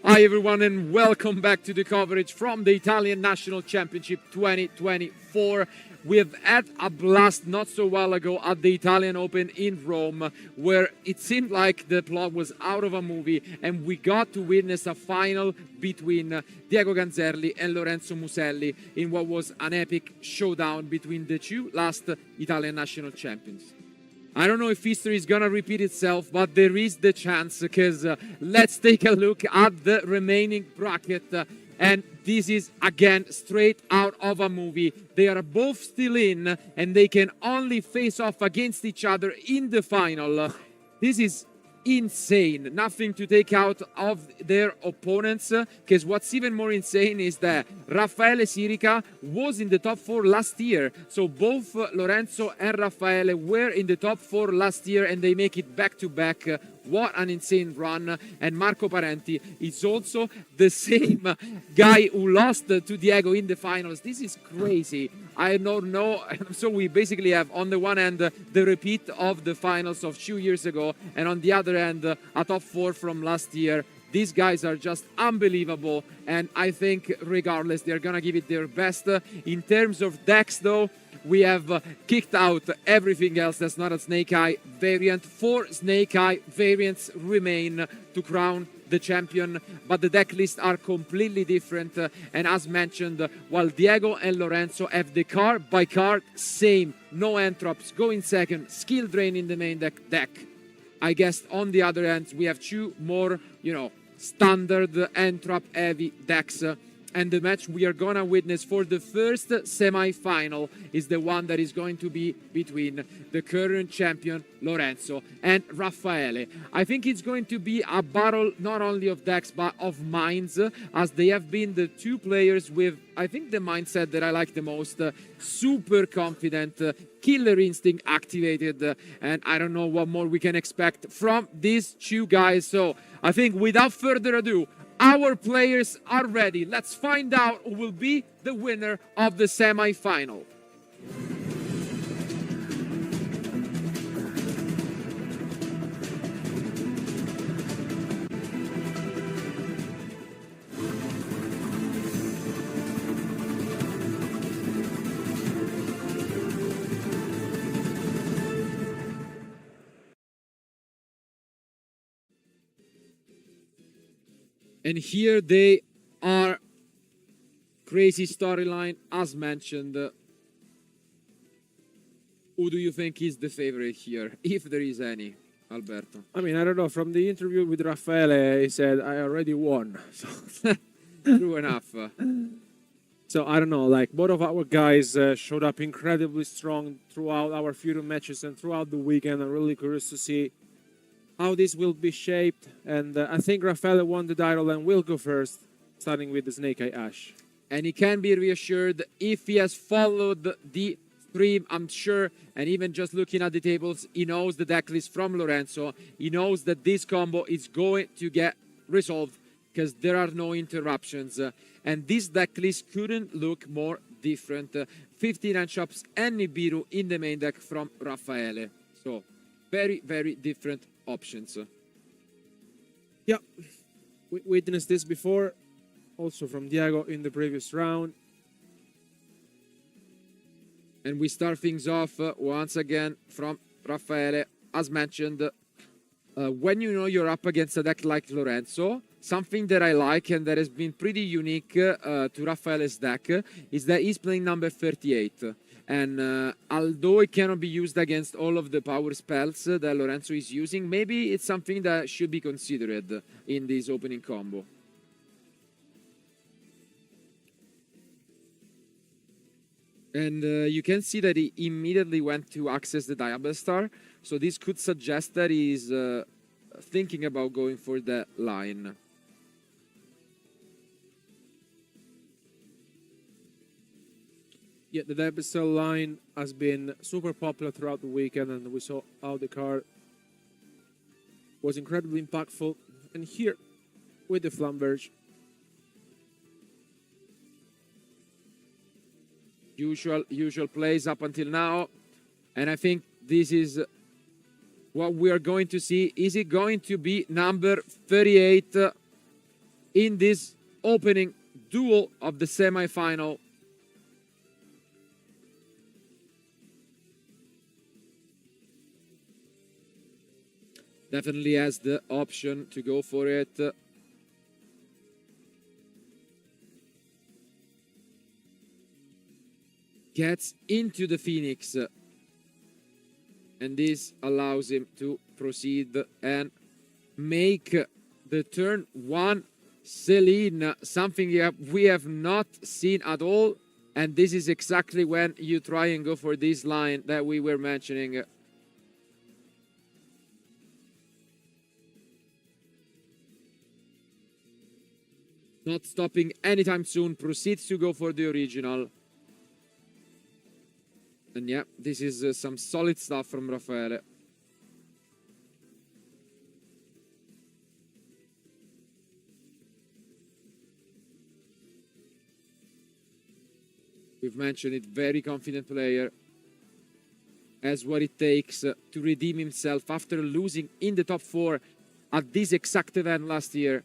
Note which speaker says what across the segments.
Speaker 1: Hi everyone and welcome back to the coverage from the Italian National Championship 2024. We've had a blast not so while ago at the Italian Open in Rome, where it seemed like the plot was out of a movie and we got to witness a final between Diego Ganzerli and Lorenzo Muselli in what was an epic showdown between the two last Italian national champions. I don't know if history is gonna repeat itself, but there is the chance, because let's take a look at the remaining bracket. And this is, again, straight out of a movie. They are both still in, and they can only face off against each other in the final. This is insane. Nothing to take out of their opponents, because what's even more insane is that Raffaele Sirica was in the top 4 last year. So both Lorenzo and Raffaele were in the top 4 last year, and they make it back to back. What an insane run. And Marco Parenti is also the same guy who lost to Diego in the finals. This is crazy. I don't know. So we basically have, on the one hand, the repeat of the finals of 2 years ago, and on the other hand, a top 4 from last year. These guys are just unbelievable, and I think regardless, they're gonna give it their best. In terms of decks, though, we have kicked out everything else that's not a Snake Eye variant. 4 Snake Eye variants remain to crown the champion, but the deck lists are completely different. And as mentioned, while Diego and Lorenzo have the card by card same, no entrops, go in second, skill drain in the main deck. I guess on the other hand, we have 2 more, standard entrop heavy decks. And the match we are gonna witness for the first semi-final is the one that is going to be between the current champion Lorenzo and Raffaele. I think it's going to be a battle not only of decks but of minds, as they have been the 2 players with, I think, the mindset that I like the most. Super confident, killer instinct activated, and I don't know what more we can expect from these 2 guys. So I think without further ado, our players are ready. Let's find out who will be the winner of the semi-final. And here they are. Crazy storyline, as mentioned. Who do you think is the favorite here, if there is any, Alberto?
Speaker 2: I mean, I don't know. From the interview with Raffaele, he said, I already won. So,
Speaker 1: True enough.
Speaker 2: so I don't know. Like, both of our guys showed up incredibly strong throughout our few matches and throughout the weekend. I'm really curious to see how this will be shaped. And I think Raffaele won the title and will go first, starting with the Snake Eye Ash.
Speaker 1: And he can be reassured if he has followed the stream, I'm sure, and even just looking at the tables, he knows the deck list from Lorenzo. He knows that this combo is going to get resolved because there are no interruptions. And this deck list couldn't look more different. 59 shops and Nibiru in the main deck from Raffaele. So, very, very different options.
Speaker 2: Yeah, we witnessed this before. Also from Diego in the previous round.
Speaker 1: And we start things off once again from Raffaele. As mentioned, when you know you're up against a deck like Lorenzo, something that I like and that has been pretty unique to Raffaele's deck is that he's playing number 38. And although it cannot be used against all of the power spells that Lorenzo is using, maybe it's something that should be considered in this opening combo. And you can see that he immediately went to access the Diablo Star. So this could suggest that he's thinking about going for that line.
Speaker 2: Yeah, the Diablo Star line has been super popular throughout the weekend, and we saw how the card was incredibly impactful. And here, with the Flamberge,
Speaker 1: usual plays up until now, and I think this is what we are going to see. Is it going to be number 38 in this opening duel of the semi-final? Definitely has the option to go for it. Gets into the Phoenix, and this allows him to proceed and make the turn one Celine, something we have not seen at all, and this is exactly when you try and go for this line that we were mentioning. Not stopping anytime soon, proceeds to go for the original. And yeah, this is some solid stuff from Raffaele. We've mentioned it, very confident player. Has what it takes to redeem himself after losing in the top 4 at this exact event last year.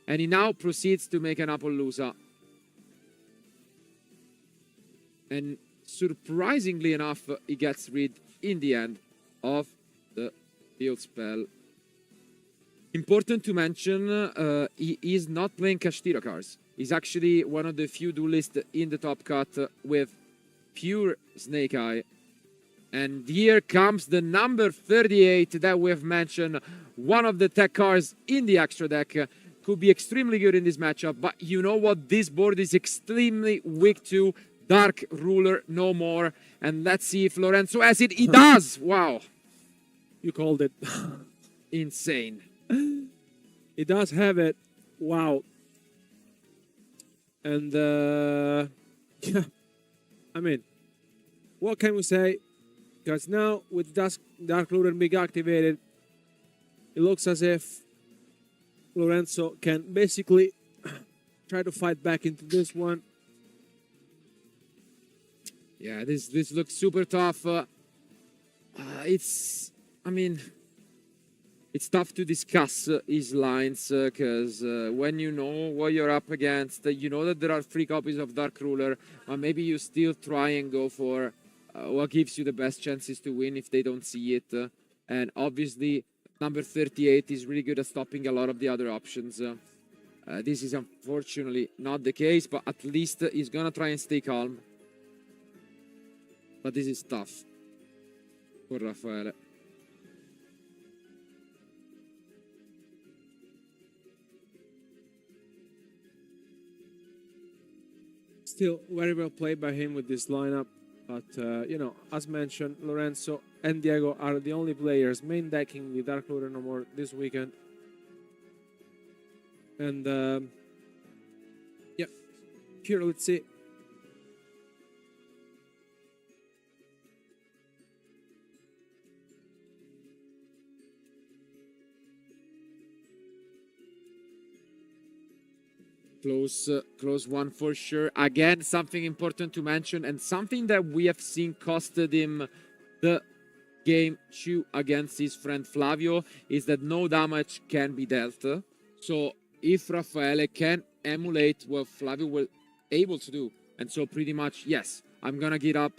Speaker 1: And he now proceeds to make an Appaloosa. And surprisingly enough, he gets rid in the end of the field spell. Important to mention, he is not playing Kashtira cards. He's actually one of the few duelists in the top cut with pure Snake Eye. And here comes the number 38 that we've mentioned. One of the tech cards in the extra deck. Could be extremely good in this matchup. But you know what? This board is extremely weak to. Dark Ruler, no more. And let's see if Lorenzo has it. He does! Wow.
Speaker 2: you called it.
Speaker 1: Insane.
Speaker 2: He does have it. Wow. And, yeah. I mean, what can we say? Because now, with Dark Ruler being activated, it looks as if Lorenzo can basically try to fight back into this one.
Speaker 1: Yeah, this looks super tough. It's tough to discuss his lines because when you know what you're up against, you know that there are 3 copies of Dark Ruler, maybe you still try and go for what gives you the best chances to win if they don't see it. And obviously, number 38 is really good at stopping a lot of the other options. This is unfortunately not the case, but at least he's gonna try and stay calm. But this is tough for Raffaele.
Speaker 2: Still very well played by him with this lineup. But, you know, as mentioned, Lorenzo and Diego are the only players main decking the Dark Lord no more this weekend. And, yeah, here, let's see.
Speaker 1: Close one for sure. Again, something important to mention, and something that we have seen costed him the game 2 against his friend Flavio, is that no damage can be dealt. So if Raffaele can emulate what Flavio was able to do, and so pretty much, yes, I'm gonna get up,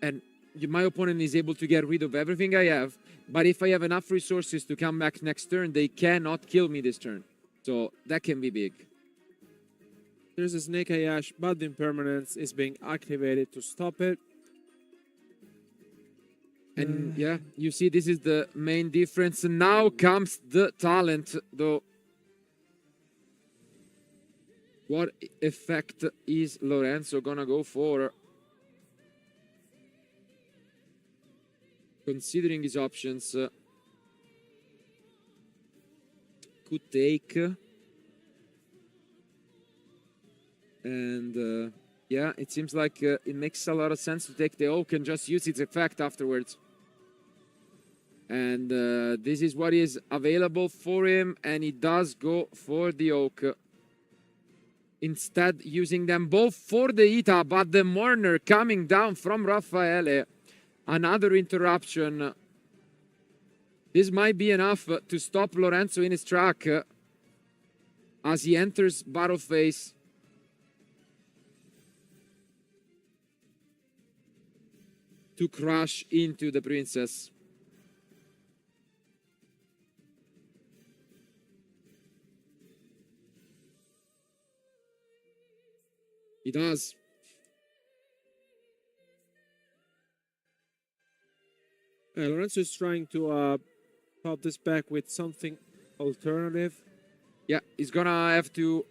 Speaker 1: and my opponent is able to get rid of everything I have, but if I have enough resources to come back next turn, they cannot kill me this turn. So that can be big.
Speaker 2: There's a Snake Eye Ash, but the impermanence is being activated to stop it.
Speaker 1: And yeah, you see, this is the main difference. Now comes the talent, though. What effect is Lorenzo gonna go for? Considering his options, could take. And yeah, it seems like it makes a lot of sense to take the Oak and just use its effect afterwards. And this is what is available for him, and he does go for the Oak. Instead, using them both for the Ita, but the Mourner coming down from Raffaele. Another interruption. This might be enough to stop Lorenzo in his track as he enters battle phase. To crash into the princess. He does.
Speaker 2: Lorenzo is trying to pop this back with something alternative.
Speaker 1: Yeah, he's gonna have to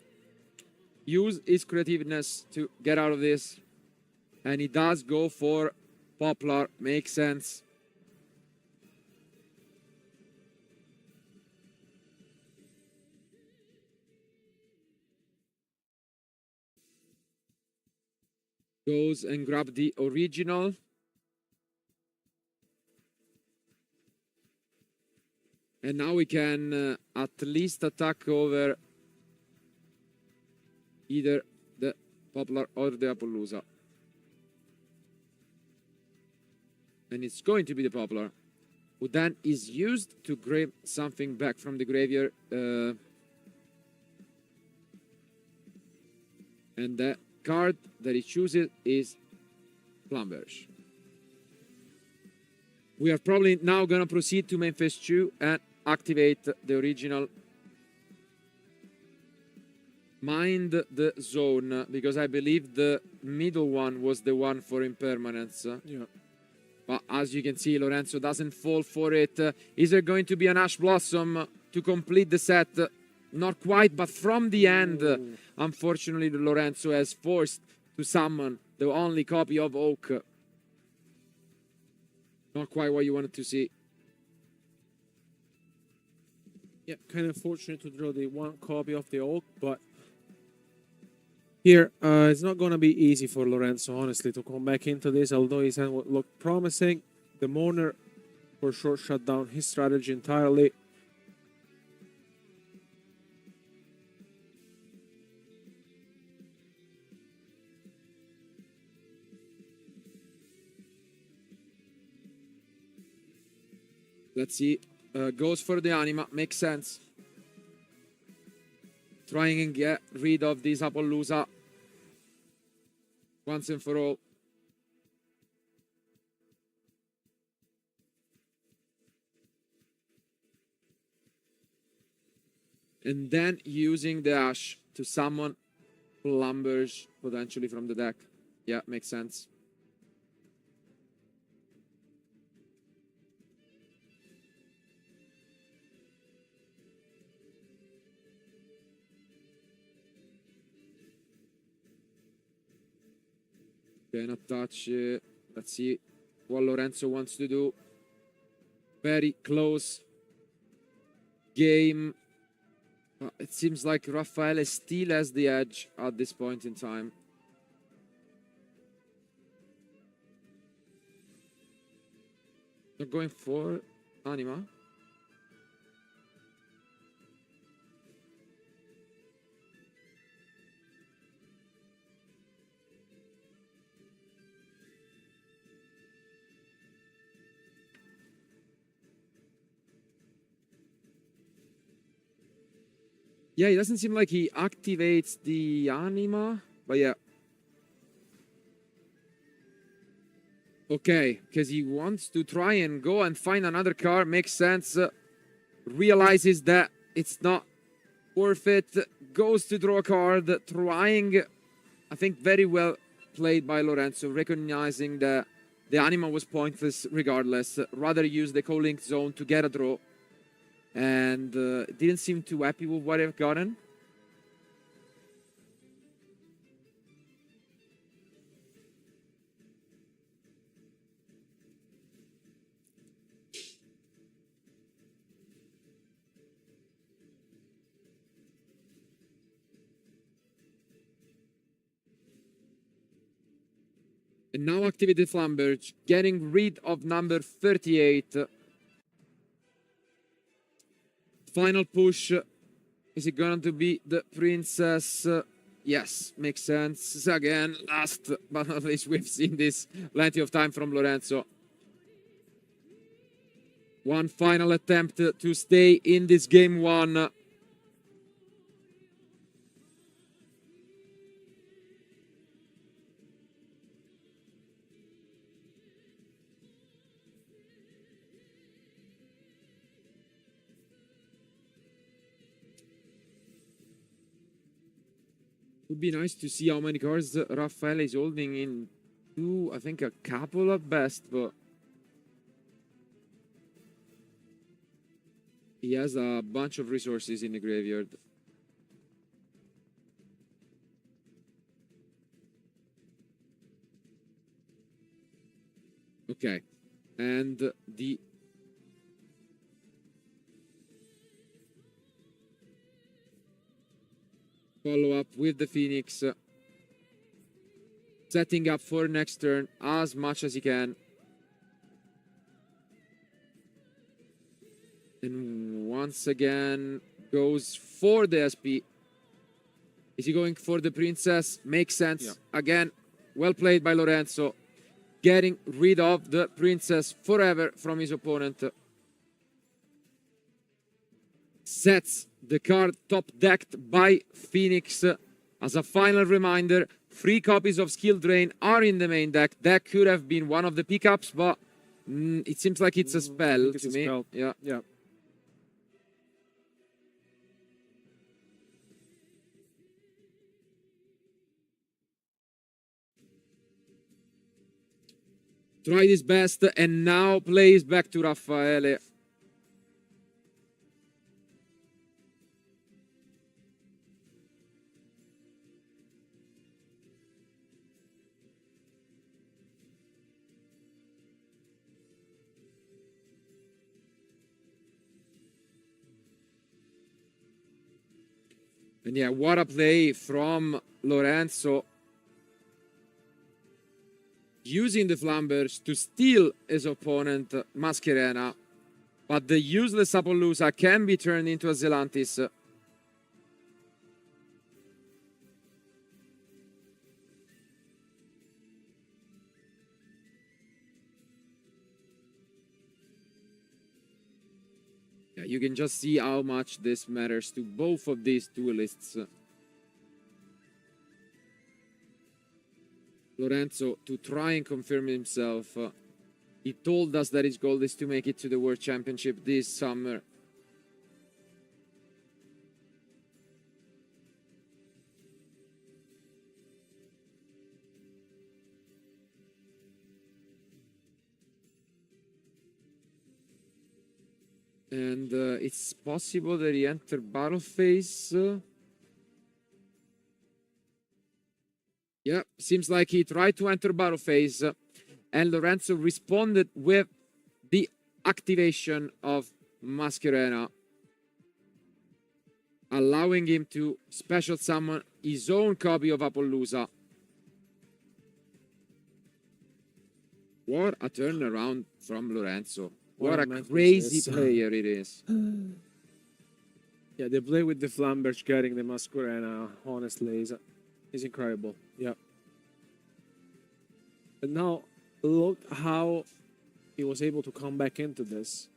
Speaker 1: use his creativeness to get out of this. And he does go for Poplar. Makes sense. Goes and grab the original. And now we can at least attack over either the Poplar or the Appaloosa. And it's going to be the Poplar, who then is used to grab something back from the graveyard. And the card that he chooses is Flamberge. We are probably now going to proceed to main phase 2 and activate the original. Mind the zone, because I believe the middle one was the one for impermanence.
Speaker 2: Yeah.
Speaker 1: But as you can see, Lorenzo doesn't fall for it. Is there going to be an Ash Blossom to complete the set? Not quite, but from the end, unfortunately, Lorenzo has forced to summon the only copy of Oak. Not quite what you wanted to see.
Speaker 2: Yeah, kind of fortunate to draw the one copy of the Oak, but here, it's not going to be easy for Lorenzo, honestly, to come back into this, although his hand would look promising. The Mourner, for sure, shut down his strategy entirely.
Speaker 1: Let's see. Goes for the Anima. Makes sense. Trying and get rid of this Appaloosa once and for all. And then using the Ash to summon Plumbers potentially from the deck. Yeah, makes sense. Cannot touch. Let's see what Lorenzo wants to do. Very close game. It seems like Raffaele still has the edge at this point in time. Not going for Anima. Yeah, it doesn't seem like he activates the Anima, but yeah. Okay, because he wants to try and go and find another card. Makes sense. Realizes that it's not worth it. Goes to draw a card. Trying, I think, very well played by Lorenzo. Recognizing that the Anima was pointless regardless. Rather use the co-link zone to get a draw. And didn't seem too happy with what I've gotten. And now activated Flamberge, getting rid of number 38. Final push. Is it going to be the Princess? Yes, makes sense. Again, last but not least, we've seen this plenty of time from Lorenzo. One final attempt to stay in this game one. Would be nice to see how many cards Raffaele is holding in two, I think a couple at best, but he has a bunch of resources in the graveyard. Okay, and the follow up with the Phoenix, setting up for next turn as much as he can. And once again goes for the SP. Is he going for the Princess? Makes sense. Yeah. Again, well played by Lorenzo. Getting rid of the Princess forever from his opponent. Sets the card top decked by Phoenix. As a final reminder, 3 copies of Skill Drain are in the main deck. That could have been one of the pickups, but it seems like it's a spell to me. Spell. Yeah.
Speaker 2: Yeah.
Speaker 1: Tried his best and now plays back to Raffaele. And yeah, what a play from Lorenzo. Using the Flambers to steal his opponent, Mascherena. But the useless Apollousa can be turned into a Zelantis. Yeah, you can just see how much this matters to both of these duelists. Lorenzo to try and confirm himself. He told us that his goal is to make it to the World Championship this summer. And it's possible that he entered battle phase. Yeah, seems like he tried to enter battle phase, and Lorenzo responded with the activation of Mascherena, allowing him to special summon his own copy of Appaloosa. What a turnaround from Lorenzo. What a crazy player it is.
Speaker 2: Yeah, the play with the Flamberge getting the Mascherena, honestly, is incredible. Yeah. And now, look how he was able to come back into this.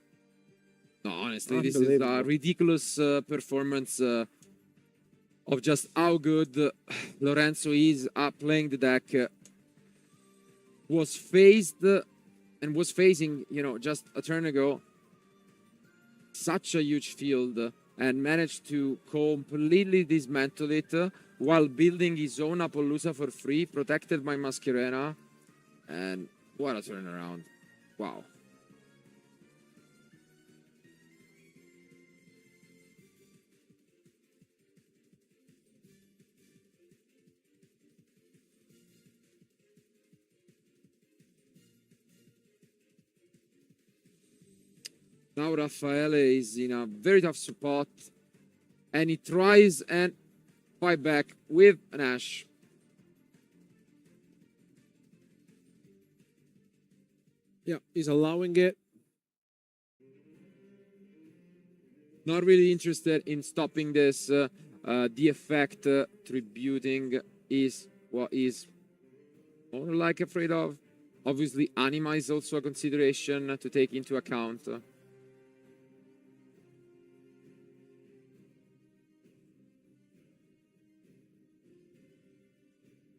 Speaker 1: No, honestly, this is a ridiculous performance of just how good Lorenzo is at playing the deck. Was faced and was facing, you know, just a turn ago, such a huge field and managed to completely dismantle it while building his own Appaloosa for free, protected by Mascherena. And what a turnaround. Wow. Now Raffaele is in a very tough spot, and he tries and fight back with an Ash.
Speaker 2: Yeah, he's allowing it.
Speaker 1: Not really interested in stopping this. The effect tributing is what is more like afraid of. Obviously, Anima is also a consideration to take into account.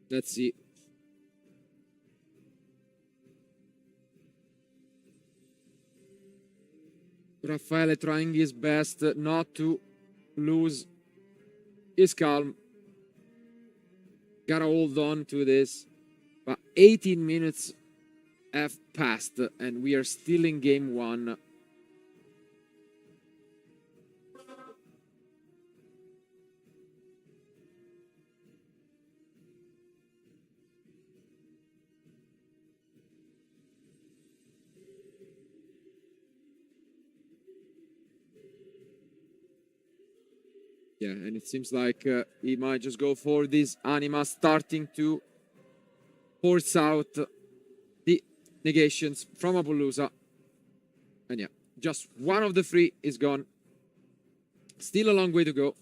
Speaker 1: Let's see. Raffaele trying his best not to lose his calm. Gotta hold on to this. But 18 minutes have passed and we are still in game one. Yeah, and it seems like he might just go for this Anima, starting to force out the negations from Appaloosa. And yeah, just one of the three is gone. Still a long way to go.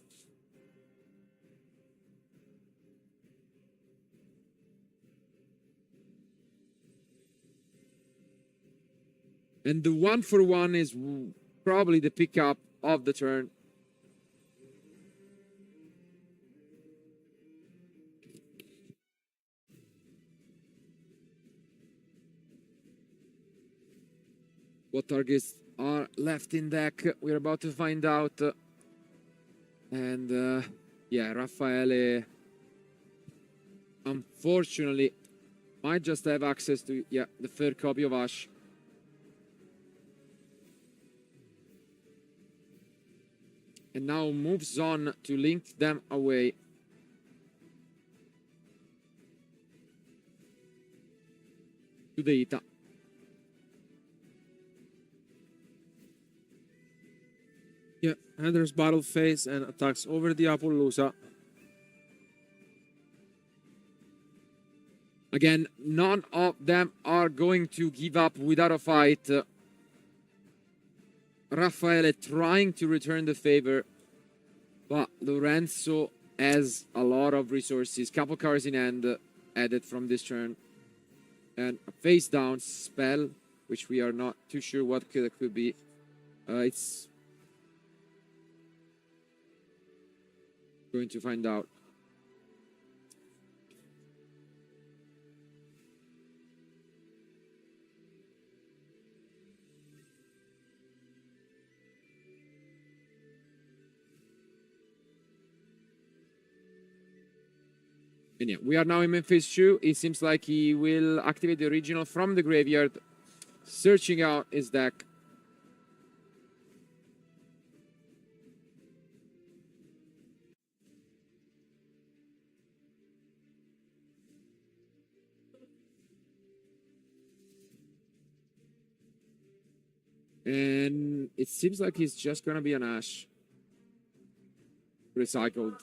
Speaker 1: And the 1-for-1 is probably the pickup of the turn. What targets are left in deck? We're about to find out. And yeah, Raffaele unfortunately might just have access to the third copy of Ash. And now moves on to link them away. To the Ita.
Speaker 2: Yeah, enters battle phase and attacks over the Appaloosa.
Speaker 1: Again, none of them are going to give up without a fight. Raffaele trying to return the favor, but Lorenzo has a lot of resources. Couple cards in hand added from this turn. And a face down spell, which we are not too sure what could be. It's going to find out. And yeah, we are now in main phase 2. It seems like he will activate the original from the graveyard, searching out his deck. And it seems like he's just gonna be an Ash. Recycled.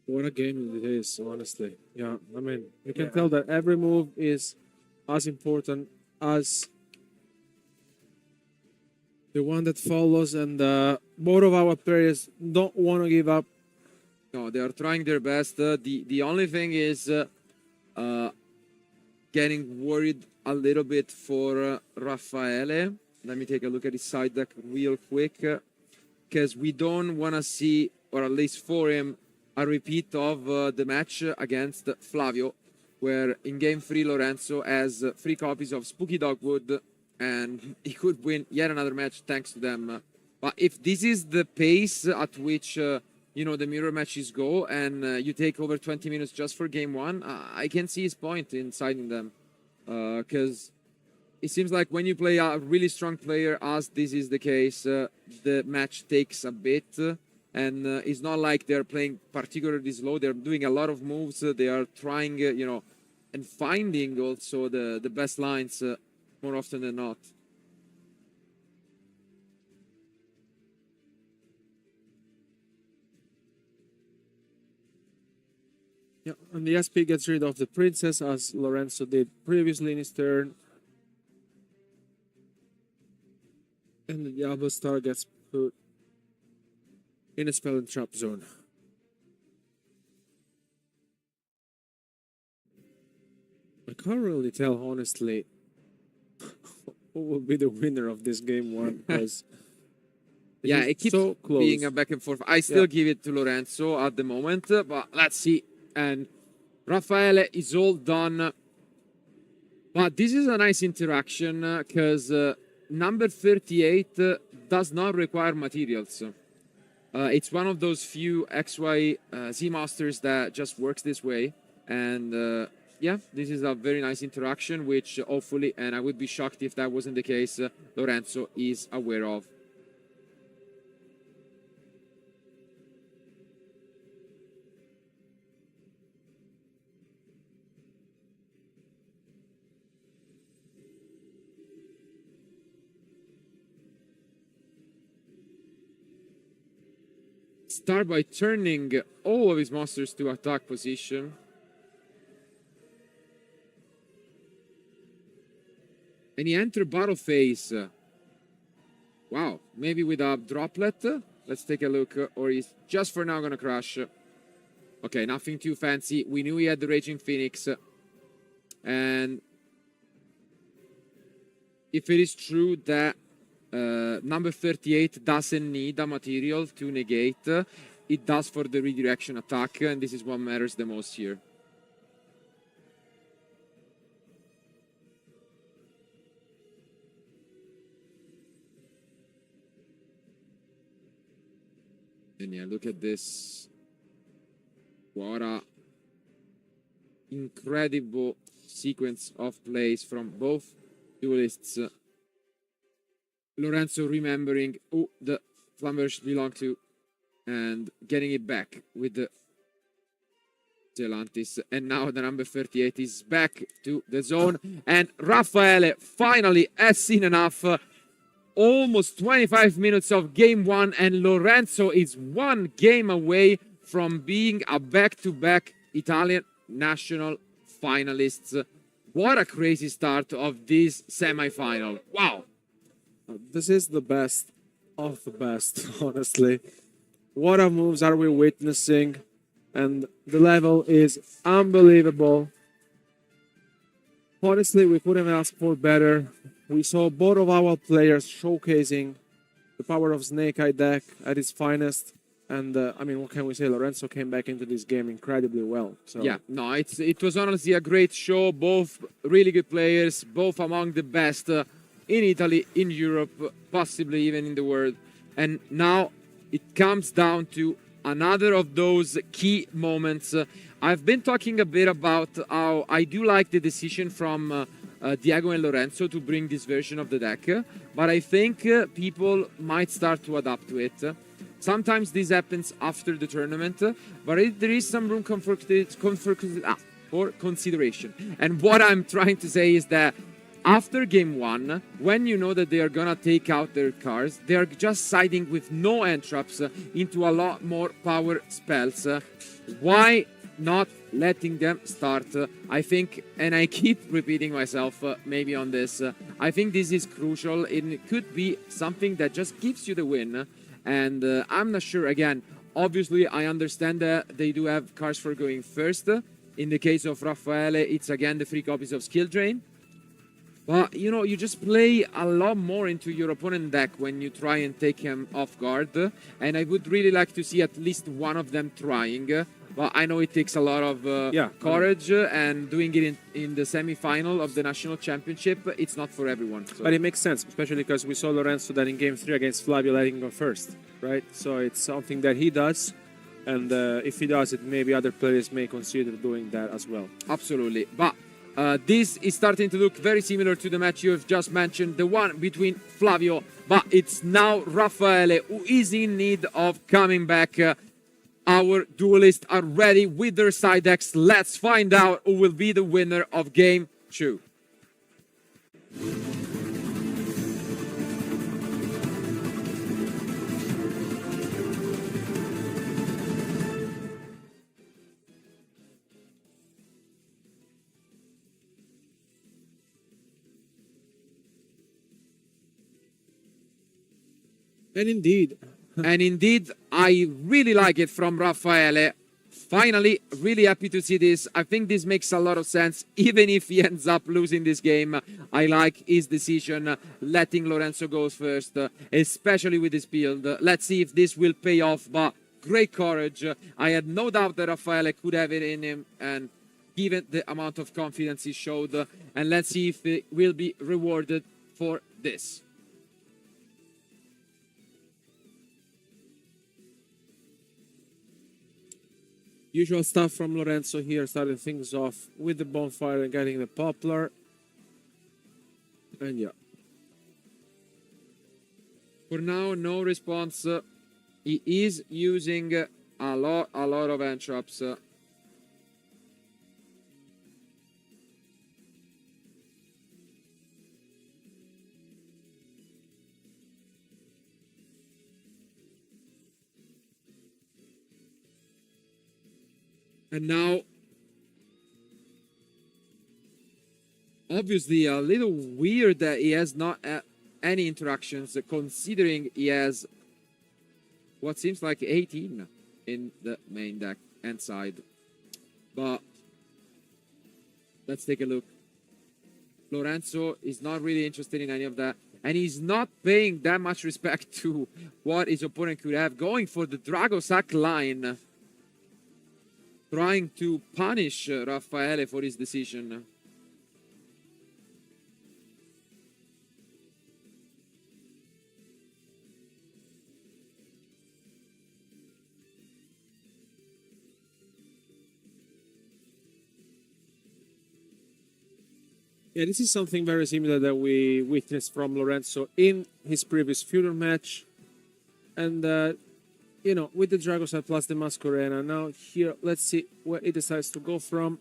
Speaker 2: What a game it is, honestly. Yeah, I mean, you can tell that every move is as important as the one that follows, and both of our players don't want to give up.
Speaker 1: No, they are trying their best. The only thing is getting worried a little bit for Raffaele. Let me take a look at his side deck real quick, because we don't want to see, or at least for him, a repeat of the match against Flavio, where in game 3 Lorenzo has 3 copies of Spooky Dogwood, and he could win yet another match thanks to them. But if this is the pace at which the mirror matches go, and you take over 20 minutes just for game 1, I can see his point in siding them, because it seems like when you play a really strong player, as this is the case, the match takes a bit. And it's not like they're playing particularly slow. They're doing a lot of moves. They are trying, and finding also the best lines more often than not.
Speaker 2: Yeah, and the SP gets rid of the princess, as Lorenzo did previously in his turn. And the Diablo Star gets put in a spell and trap zone. I can't really tell, honestly, who will be the winner of this game 1, because
Speaker 1: it keeps
Speaker 2: so close.
Speaker 1: being a back and forth. I still give it to Lorenzo at the moment, but let's see. And Raffaele is all done. But this is a nice interaction, because number 38 does not require materials. It's one of those few XY Z masters that just works this way. And this is a very nice interaction, which hopefully, and I would be shocked if that wasn't the case, Lorenzo is aware of. Start by turning all of his monsters to attack position. And he entered battle phase. Wow, maybe with a droplet. Let's take a look. Or he's just for now gonna crash. Okay, nothing too fancy. We knew he had the Raging Phoenix. And if it is true that number 38 doesn't need a material to negate, it does for the redirection attack, and this is what matters the most here. And yeah, look at this. What a incredible sequence of plays from both duelists. Lorenzo remembering who the Flamberge belong to and getting it back with the Zelantis. And now the number 38 is back to the zone. And Raffaele finally has seen enough. Almost 25 minutes of game 1, and Lorenzo is 1 game away from being a back-to-back Italian national finalist. What a crazy start of this semi-final. Wow.
Speaker 2: This is the best of the best, honestly. What a moves are we witnessing? And the level is unbelievable. Honestly, we couldn't ask for better. We saw both of our players showcasing the power of Snake Eye deck at its finest. And, what can we say? Lorenzo came back into this game incredibly well. So.
Speaker 1: Yeah, no, it was honestly a great show. Both really good players, both among the best in Italy, in Europe, possibly even in the world. And now it comes down to another of those key moments. I've been talking a bit about how I do like the decision from Diego and Lorenzo to bring this version of the deck, but I think people might start to adapt to it. Sometimes this happens after the tournament, but there is some room for consideration. And what I'm trying to say is that after game one, when you know that they are gonna take out their cars, they are just siding with no entraps into a lot more power spells. Why not letting them start? I think, and I keep repeating myself maybe on this, I think this is crucial, and it could be something that just gives you the win. And I'm not sure, again, obviously I understand that they do have cars for going first. In the case of Raffaele, it's again the 3 copies of Skill Drain. But, you know, you just play a lot more into your opponent deck when you try and take him off guard. And I would really like to see at least one of them trying. But I know it takes a lot of courage, and doing it in the semi-final of the national championship, it's not for everyone. So.
Speaker 2: But it makes sense, especially because we saw Lorenzo that in game 3 against Flavio letting go first, right? So it's something that he does, and if he does it, maybe other players may consider doing that as well.
Speaker 1: Absolutely. But this is starting to look very similar to the match you have just mentioned, the one between Flavio, but it's now Raffaele who is in need of coming back. Our duelists are ready with their side decks. Let's find out who will be the winner of game 2. And indeed, I really like it from Raffaele. Finally, really happy to see this. I think this makes a lot of sense, even if he ends up losing this game. I like his decision, letting Lorenzo go first, especially with his build. Let's see if this will pay off, but great courage. I had no doubt that Raffaele could have it in him, and given the amount of confidence he showed, and let's see if he will be rewarded for this.
Speaker 2: Usual stuff from Lorenzo here, starting things off with the bonfire and getting the poplar. And yeah.
Speaker 1: For now, no response. He is using a lot of entraps. And now, obviously, a little weird that he has not any interactions, considering he has what seems like 18 in the main deck and side. But let's take a look. Lorenzo is not really interested in any of that, and he's not paying that much respect to what his opponent could have, going for the Dragosack line, trying to punish Raffaele for his decision.
Speaker 2: Yeah, this is something very similar that we witnessed from Lorenzo in his previous Future match. And you know, with the Dragosat plus the Masquerena. Now here, let's see where he decides to go from.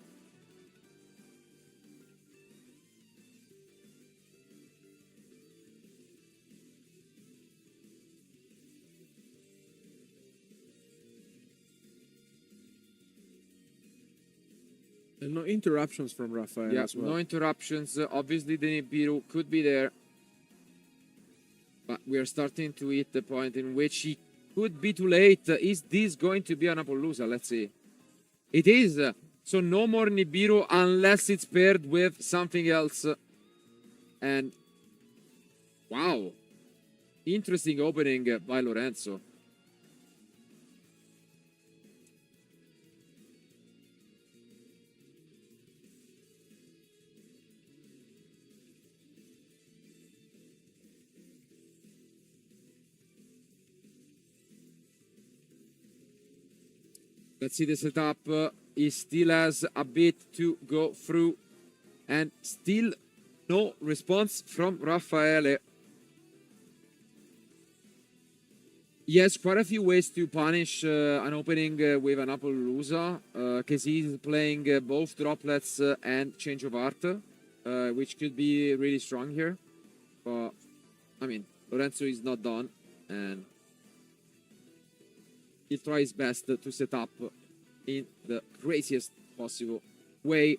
Speaker 2: And no interruptions from Rafael as well.
Speaker 1: No interruptions. Obviously, the Nibiru could be there. But we are starting to hit the point in which he could be too late. Is this going to be an Appaloosa? Let's see. It is. So no more Nibiru unless it's paired with something else. And wow. Interesting opening by Lorenzo. Let's see the setup. He still has a bit to go through. And still no response from Raffaele. Yes, quite a few ways to punish an opening with an Appaloosa, because he's playing both droplets and change of art, which could be really strong here. But, I mean, Lorenzo is not done, and he tries his best to set up in the craziest possible way.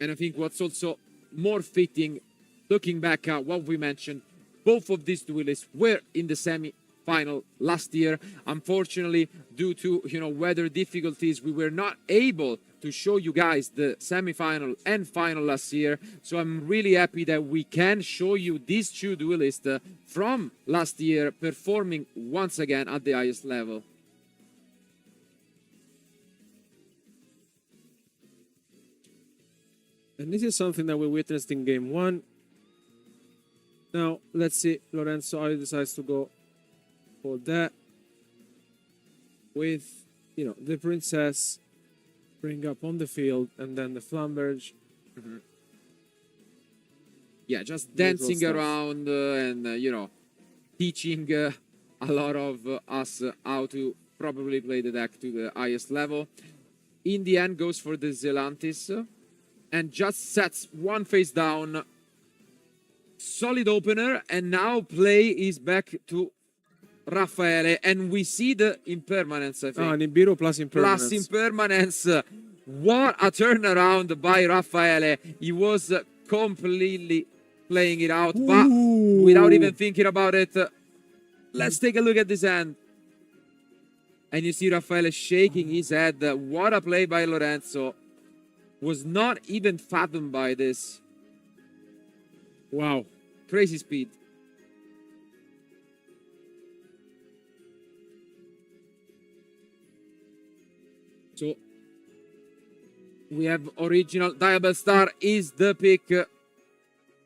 Speaker 1: And I think what's also more fitting, looking back at what we mentioned, both of these duelists were in the semi-final last year. Unfortunately, due to weather difficulties, we were not able to show you guys the semi-final and final last year. So I'm really happy that we can show you these two duelists from last year performing once again at the highest level.
Speaker 2: And this is something that we witnessed in game one. Now, let's see Lorenzo how he decides to go for that. With, the princess bring up on the field and then the Flamberge.
Speaker 1: Mm-hmm. Yeah, just dancing around and, teaching a lot of us how to probably play the deck to the highest level. In the end, goes for the Zelantis and just sets one face down. Solid opener, and now play is back to Raffaele, and we see the impermanence, I think.
Speaker 2: Oh, Nibiru plus impermanence.
Speaker 1: Plus impermanence. What a turnaround by Raffaele. He was completely playing it out, but without even thinking about it. Let's take a look at this hand. And you see Raffaele shaking his head. What a play by Lorenzo. Was not even fathomed by this. Wow. Crazy speed. So we have original Diabell Star is the pick.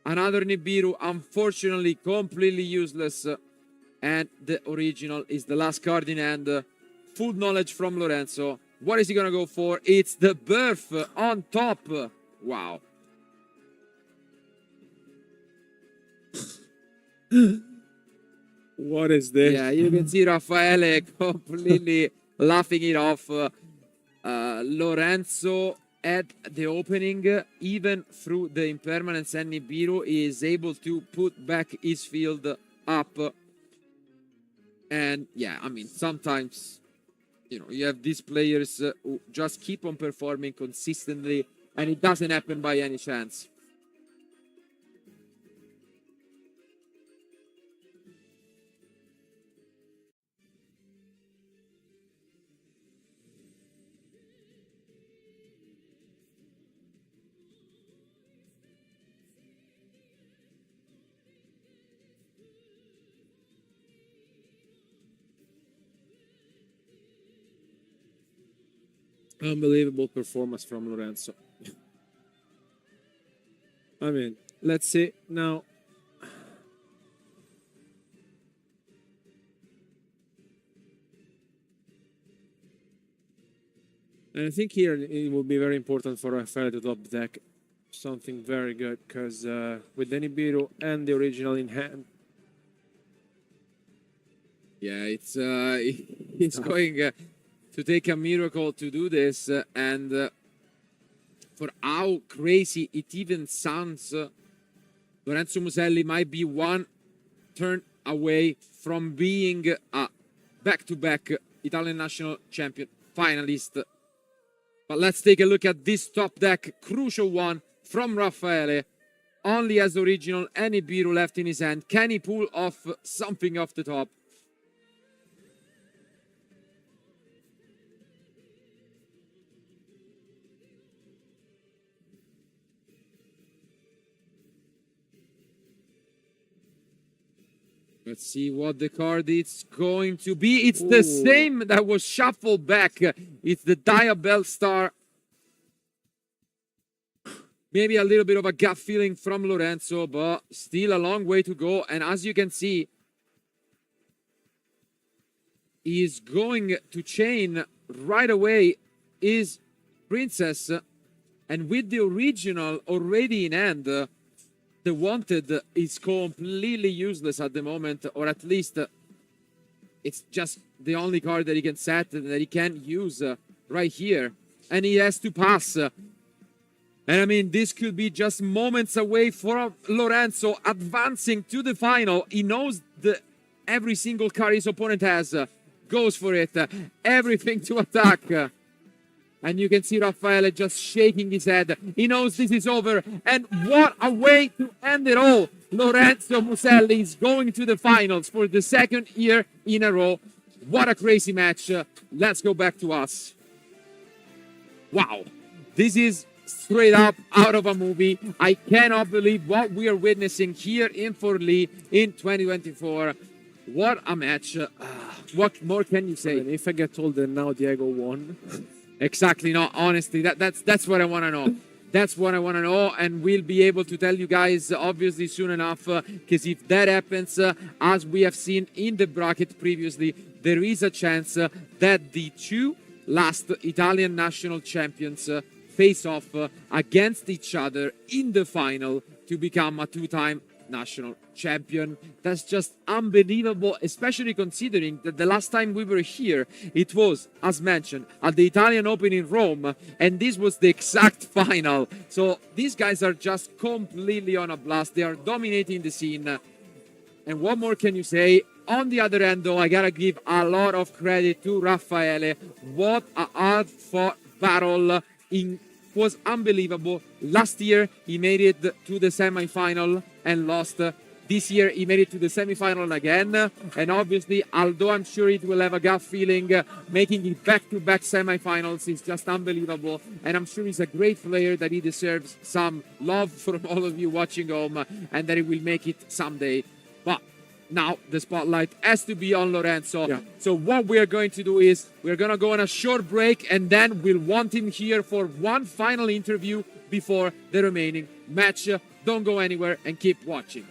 Speaker 1: Another Nibiru, unfortunately completely useless. And the original is the last card in hand. Full knowledge from Lorenzo. What is he gonna go for? It's the Birth on top. Wow.
Speaker 2: What is this?
Speaker 1: Yeah, you can see Raffaele completely laughing it off. Lorenzo at the opening, even through the impermanence and Nibiru, is able to put back his field up. And yeah, I mean, sometimes, you have these players who just keep on performing consistently, and it doesn't happen by any chance.
Speaker 2: Unbelievable performance from Lorenzo. I mean, let's see now. And I think here it will be very important for Raffaele to top deck something very good, because with the Nibiru and the original in hand.
Speaker 1: Yeah, it's going to take a miracle to do this, and for how crazy it even sounds, Lorenzo Muselli might be one turn away from being a back-to-back Italian national champion finalist. But let's take a look at this top deck, crucial one from Raffaele. Only has original and Nibiru left in his hand. Can he pull off something off the top? Let's see what the card is going to be. It's the same that was shuffled back. It's the Diabell Star. Maybe a little bit of a gut feeling from Lorenzo, but still a long way to go. And as you can see, he is going to chain right away his Princess. And with the original already in hand, the Wanted is completely useless at the moment, or at least it's just the only card that he can set that he can't use right here. And he has to pass. And I mean, this could be just moments away from Lorenzo advancing to the final. He knows that every single card his opponent has. Goes for it. Everything to attack. And you can see Raffaele just shaking his head. He knows this is over. And what a way to end it all. Lorenzo Muselli is going to the finals for the second year in a row. What a crazy match. Let's go back to us. Wow. This is straight up out of a movie. I cannot believe what we are witnessing here in Forlì in 2024. What a match. What more can you say?
Speaker 2: I mean, if I get told that now Diego won.
Speaker 1: Exactly. No, honestly, that's what I want to know. That's what I want to know, and we'll be able to tell you guys obviously soon enough, because if that happens, as we have seen in the bracket previously, there is a chance that the two last Italian national champions face off against each other in the final to become a two-time national champion. That's just unbelievable, especially considering that the last time we were here, it was, as mentioned, at the Italian Open in Rome, and this was the exact final. So these guys are just completely on a blast. They are dominating the scene. And what more can you say? On the other end, though, I gotta give a lot of credit to Raffaele. What a hard-fought battle. Was unbelievable. Last year, he made it to the semi-final and lost. This year, he made it to the semi-final again. And obviously, although I'm sure it will have a gut feeling, making it back-to-back semi-finals is just unbelievable. And I'm sure he's a great player, that he deserves some love from all of you watching home, and that he will make it someday. But now the spotlight has to be on Lorenzo.
Speaker 2: Yeah.
Speaker 1: So what we're going to do is we're going to go on a short break, and then we'll want him here for one final interview before the remaining match. Don't go anywhere and keep watching.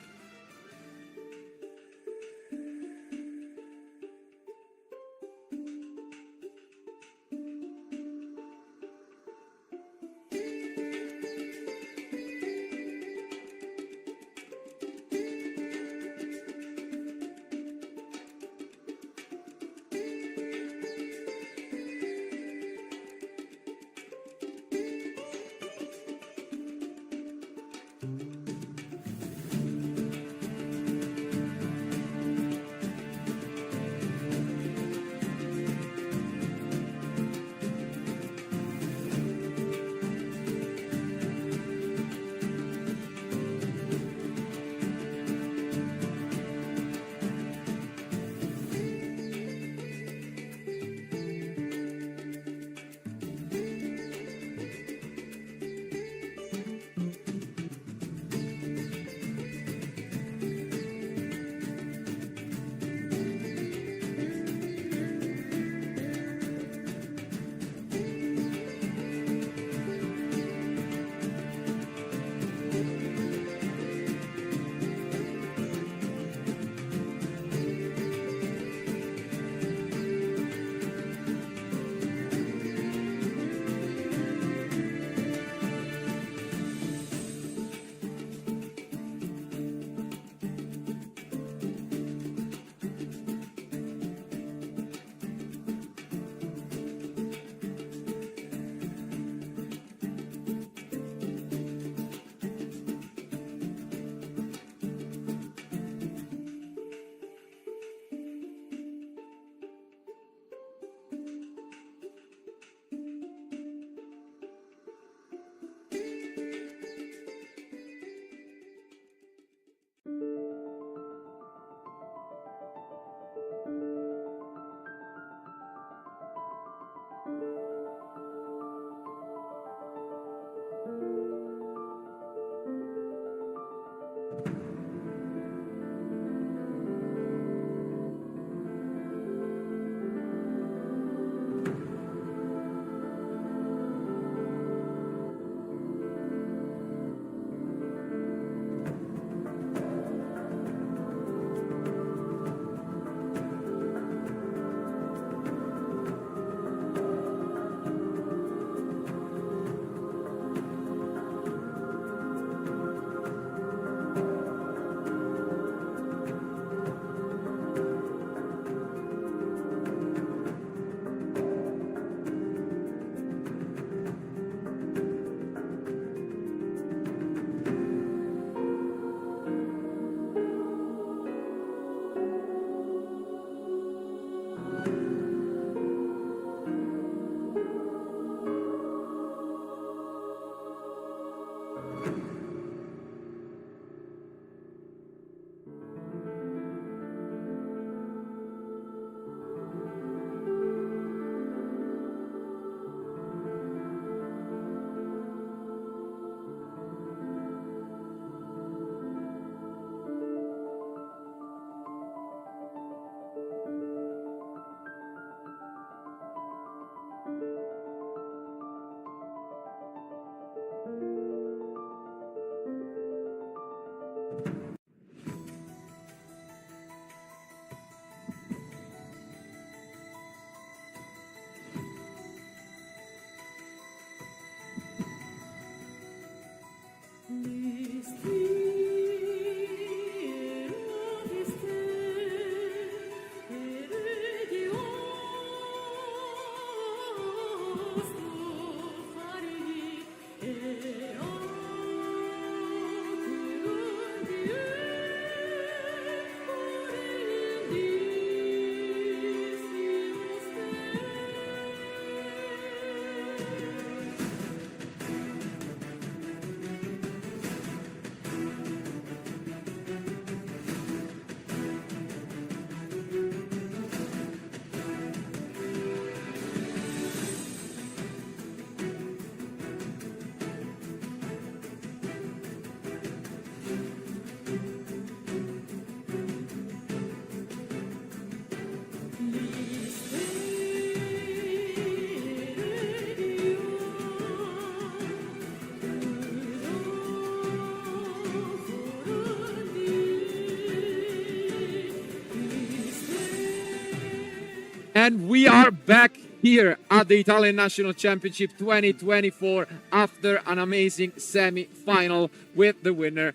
Speaker 1: And we are back here at the Italian National Championship 2024 after an amazing semi-final with the winner,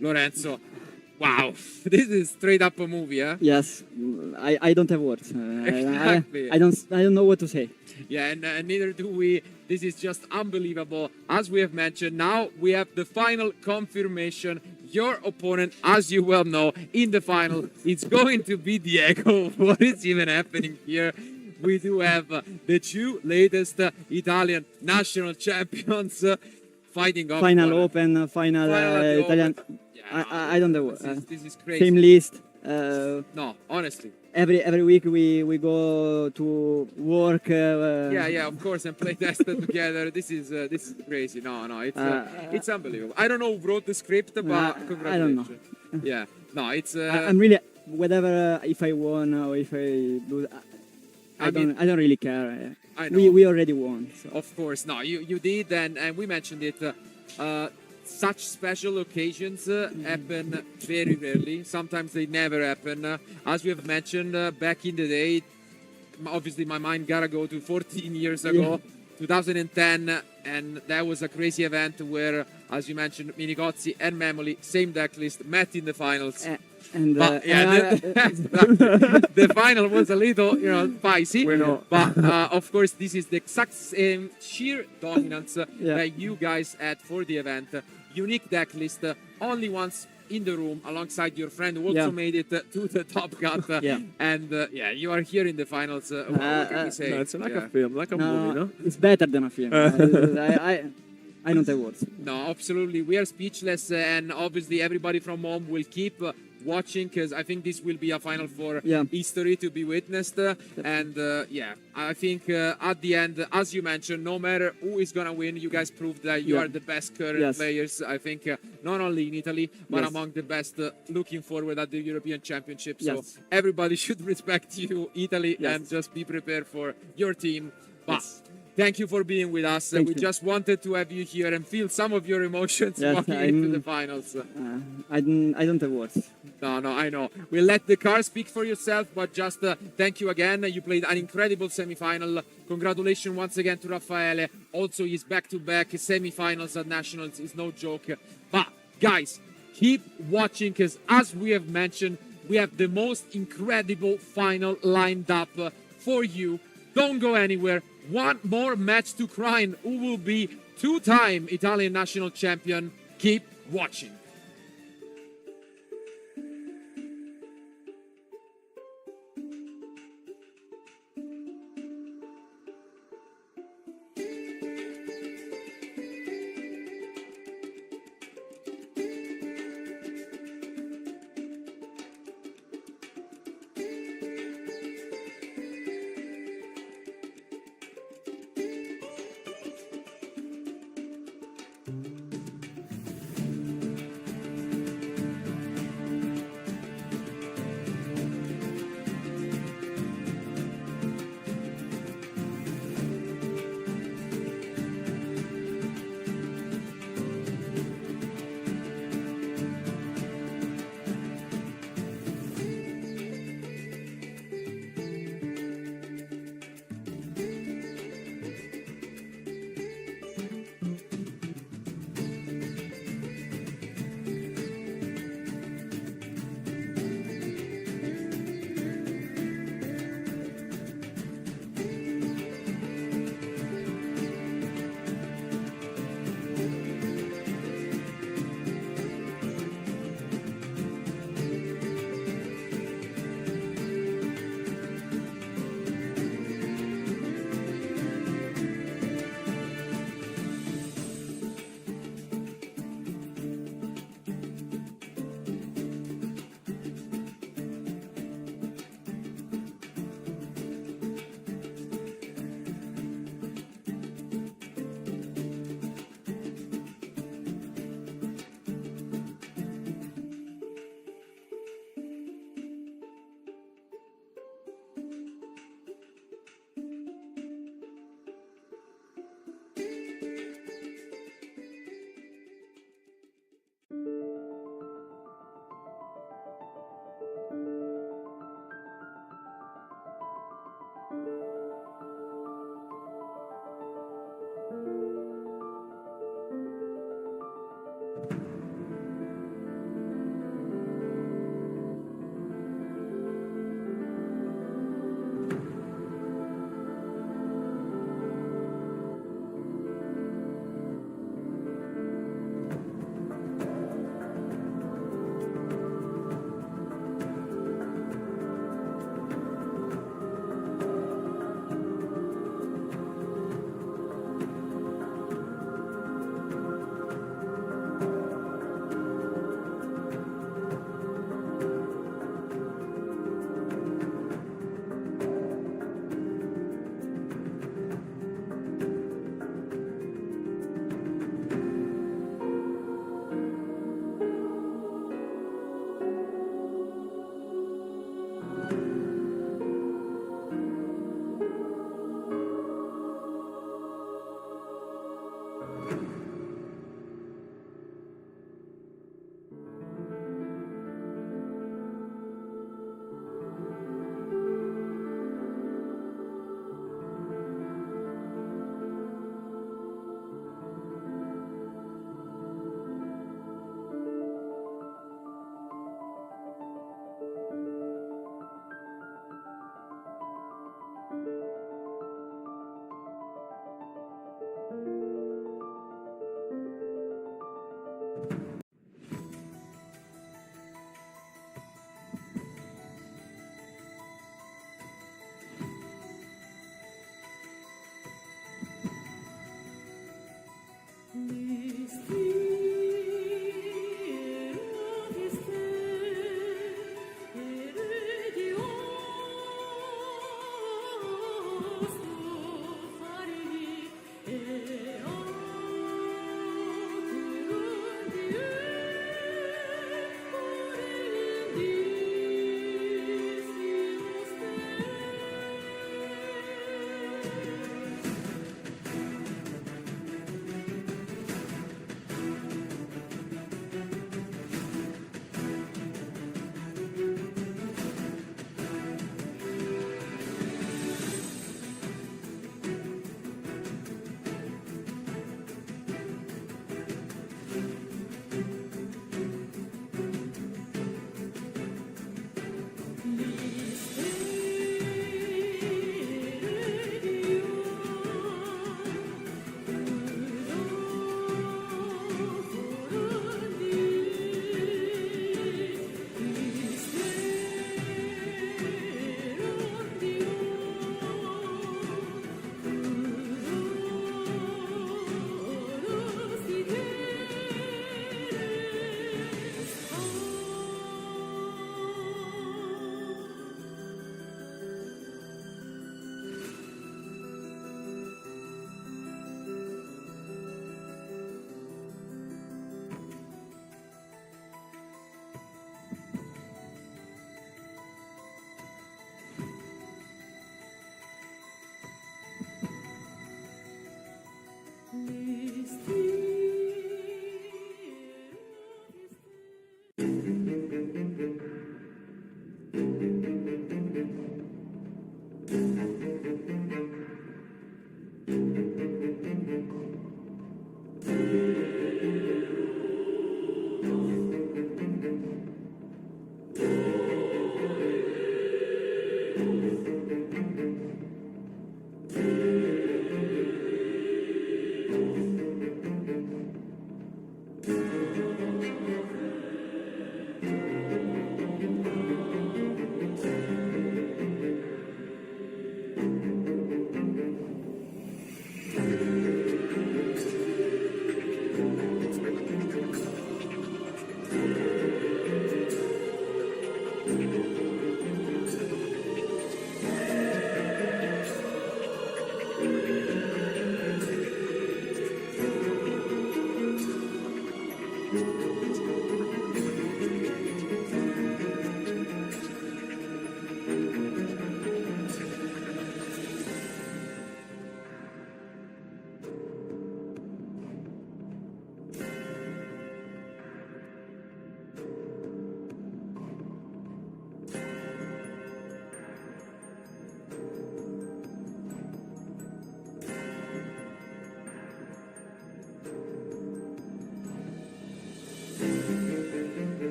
Speaker 1: Lorenzo. Wow, this is straight up a movie, huh?
Speaker 3: Yes, I don't have words.
Speaker 1: Exactly.
Speaker 3: I don't know what to say.
Speaker 1: Yeah, and neither do we. This is just unbelievable. As we have mentioned, now we have the final confirmation. Your opponent, as you well know, in the final, it's going to be Diego. What is even happening here? We do have the two latest Italian national champions fighting off.
Speaker 3: Final Open, final
Speaker 1: at the
Speaker 3: Italian.
Speaker 1: Open. Yeah,
Speaker 3: I don't know.
Speaker 1: this is crazy.
Speaker 3: Same list.
Speaker 1: No, honestly.
Speaker 3: Every week we go to work.
Speaker 1: Yeah, of course, and play tested together. This is crazy. No, it's unbelievable. I don't know who wrote the script, but congratulations.
Speaker 3: I don't know.
Speaker 1: Yeah, no, it's.
Speaker 3: I'm really whatever if I won or if I lose. I don't really care.
Speaker 1: I know.
Speaker 3: We already won. So.
Speaker 1: Of course, no, you did, and we mentioned it. Such special occasions happen very rarely. Sometimes they never happen. As we have mentioned back in the day, obviously my mind gotta go to 14 years ago, 2010, and that was a crazy event where, as you mentioned, Minigozzi and Memoli, same deck list, met in the finals. The final was a little, spicy. But of course, this is the exact same sheer dominance that you guys had for the event. Unique deck list, only once in the room alongside your friend who also made it to the top cut. And you are here in the finals. What can we say?
Speaker 2: No, it's like a film, like a movie, no?
Speaker 3: It's better than a film. I don't have words.
Speaker 1: No, absolutely. We are speechless, and obviously everybody from home will keep watching, because I think this will be a final for history to be witnessed. And I think at the end, as you mentioned, no matter who is gonna win, you guys proved that you are the best current players. I think not only in Italy but among the best looking forward at the European Championship. So everybody should respect you, Italy, and just be prepared for your team. But thank you for being with us. We just wanted to have you here and feel some of your emotions walking into the finals.
Speaker 3: I don't have words.
Speaker 1: No, I know. We'll let the car speak for yourself, but just thank you again. You played an incredible semi-final. Congratulations once again to Raffaele. Also, his back-to-back semi-finals at Nationals is no joke. But, guys, keep watching, because as we have mentioned, we have the most incredible final lined up for you. Don't go anywhere. One more match to crown who will be two-time Italian national champion. Keep watching.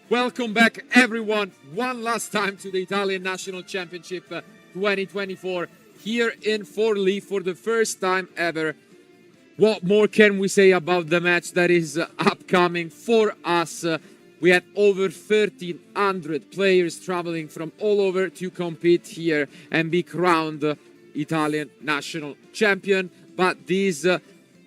Speaker 1: Welcome back, everyone, one last time to the Italian National Championship 2024 here in Forlì for the first time ever. What more can we say about the match that is upcoming for us? We had over 1,300 players traveling from all over to compete here and be crowned Italian national champion. But this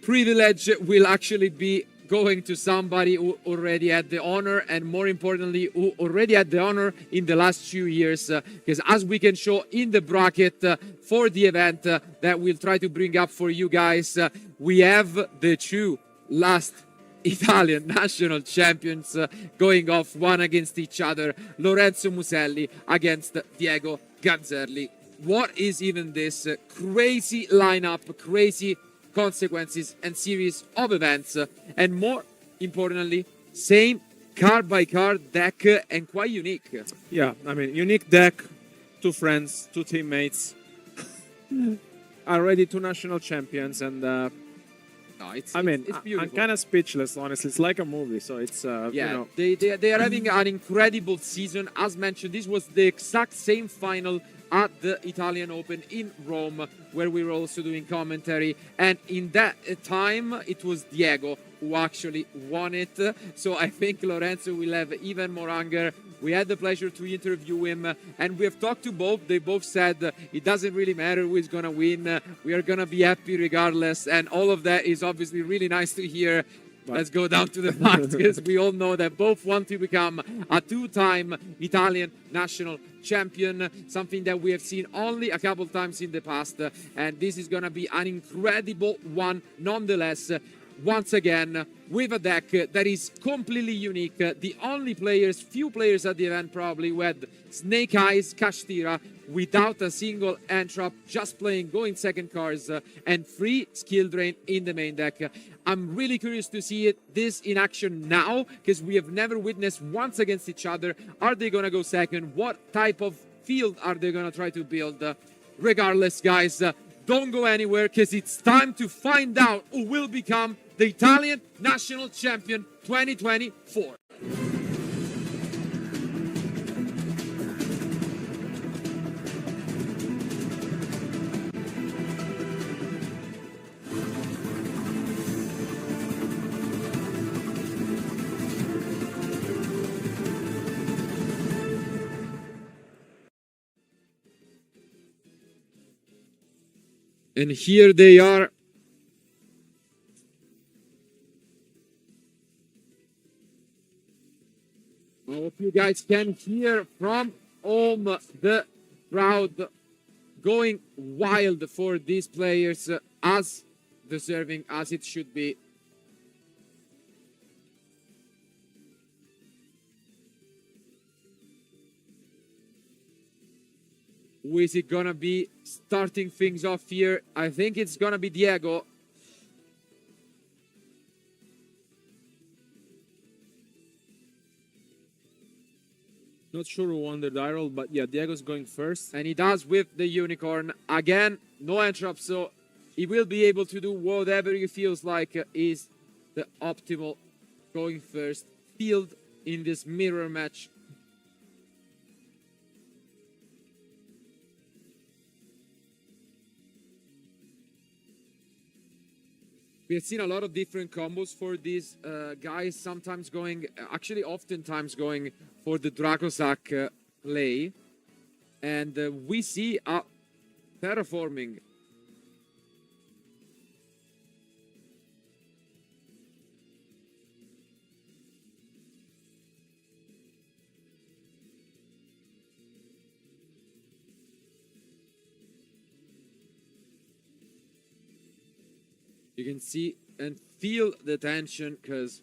Speaker 1: privilege will actually be going to somebody who already had the honor, and more importantly, who already had the honor in the last 2 years. Because as we can show in the bracket for the event that we'll try to bring up for you guys, we have the two last Italian national champions going off one against each other. Lorenzo Muselli against Diego Ganzerli. What is even this crazy lineup, crazy consequences and series of events, and more importantly, same card by card deck and quite unique.
Speaker 2: Yeah, I mean, unique deck, two friends, two teammates, already two national champions, and
Speaker 1: No, it's beautiful.
Speaker 2: I'm kind of speechless, honestly. It's like a movie, so it's
Speaker 1: Yeah,
Speaker 2: you know.
Speaker 1: they are having an incredible season. As mentioned, this was the exact same final at the Italian Open in Rome, where we were also doing commentary. And in that time, it was Diego who actually won it. So I think Lorenzo will have even more anger. We had the pleasure to interview him, and we have talked to both. They both said it doesn't really matter who is going to win. We are going to be happy regardless. And all of that is obviously really nice to hear. Let's go down to the facts, because we all know that both want to become a two-time Italian national champion, something that we have seen only a couple times in the past. And this is going to be an incredible one nonetheless. Once again, with a deck that is completely unique. The only players, few players at the event probably, who had Snake Eyes, Kashtira, without a single Entrap, just playing going second cards, and free skill drain in the main deck. I'm really curious to see this in action now, because we have never witnessed once against each other. Are they going to go second? What type of field are they going to try to build? Regardless, guys, don't go anywhere, because it's time to find out who will become the Italian national champion 2024. And here they are. I hope you guys can hear from home the crowd going wild for these players, as deserving as it should be. Who is it gonna be starting things off here? I think it's gonna be Diego.
Speaker 2: Not sure who won the die roll, but yeah, Diego's going first.
Speaker 1: And he does with the unicorn. Again, no entrap, so he will be able to do whatever he feels like is the optimal going first field in this mirror match. We have seen a lot of different combos for these guys, sometimes going, actually oftentimes going for the Dracosac play. And we see a terraforming. You can see and feel the tension, because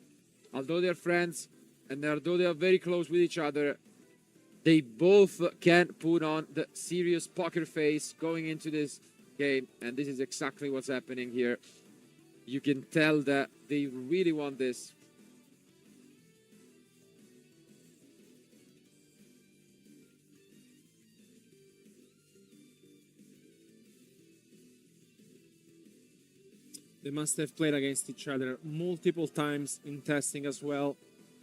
Speaker 1: although they're friends and although they are very close with each other, they both can put on the serious poker face going into this game. And this is exactly what's happening here. You can tell that they really want this.
Speaker 2: They must have played against each other multiple times in testing as well.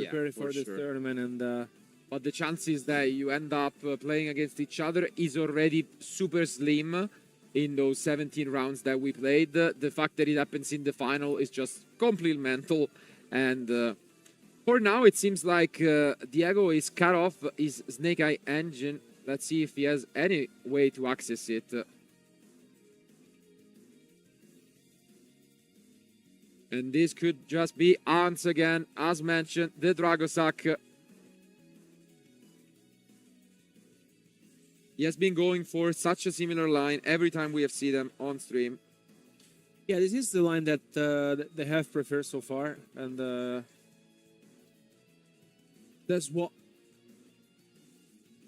Speaker 2: preparing for this
Speaker 1: sure.
Speaker 2: tournament, and
Speaker 1: But the chances that you end up playing against each other is already super slim in those 17 rounds that we played. The fact that it happens in the final is just completely mental. And for now, it seems like Diego is cut off his Snake Eye engine. Let's see if he has any way to access it. And this could just be once again, as mentioned, the Dragosak. He has been going for such a similar line every time we have seen them on stream.
Speaker 2: yeah, this is the line that they have preferred so far, and that's what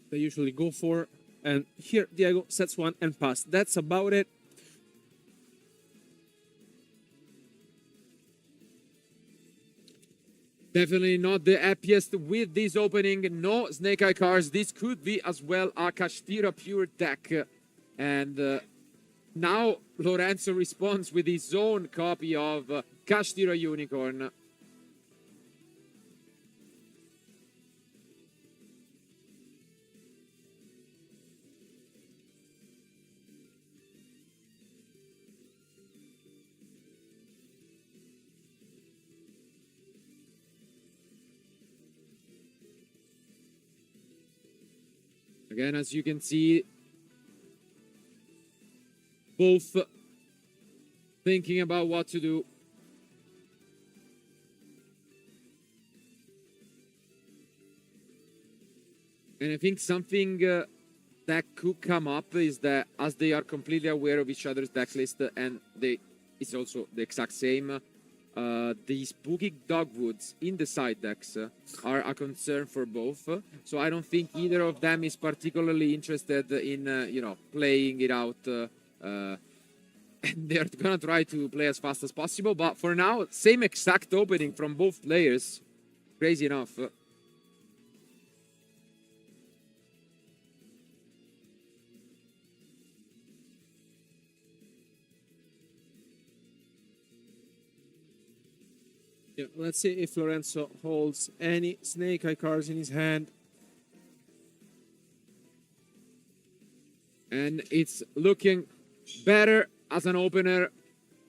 Speaker 2: they usually go for. And here Diego sets one and pass. That's about it.
Speaker 1: Definitely not the happiest with this opening. No Snake Eye cars. This could be as well a Kashtira pure deck. And now Lorenzo responds with his own copy of Kashtira Unicorn. Again, as you can see, both thinking about what to do. And I think something that could come up is that as they are completely aware of each other's deck list, and it's also the exact same, the spooky dogwoods in the side decks are a concern for both. So I don't think either of them is particularly interested in, playing it out. And they're gonna try to play as fast as possible. But for now, same exact opening from both players. Crazy enough.
Speaker 2: Yeah, let's see if Lorenzo holds any Snake Eye cards in his hand.
Speaker 1: And it's looking better as an opener,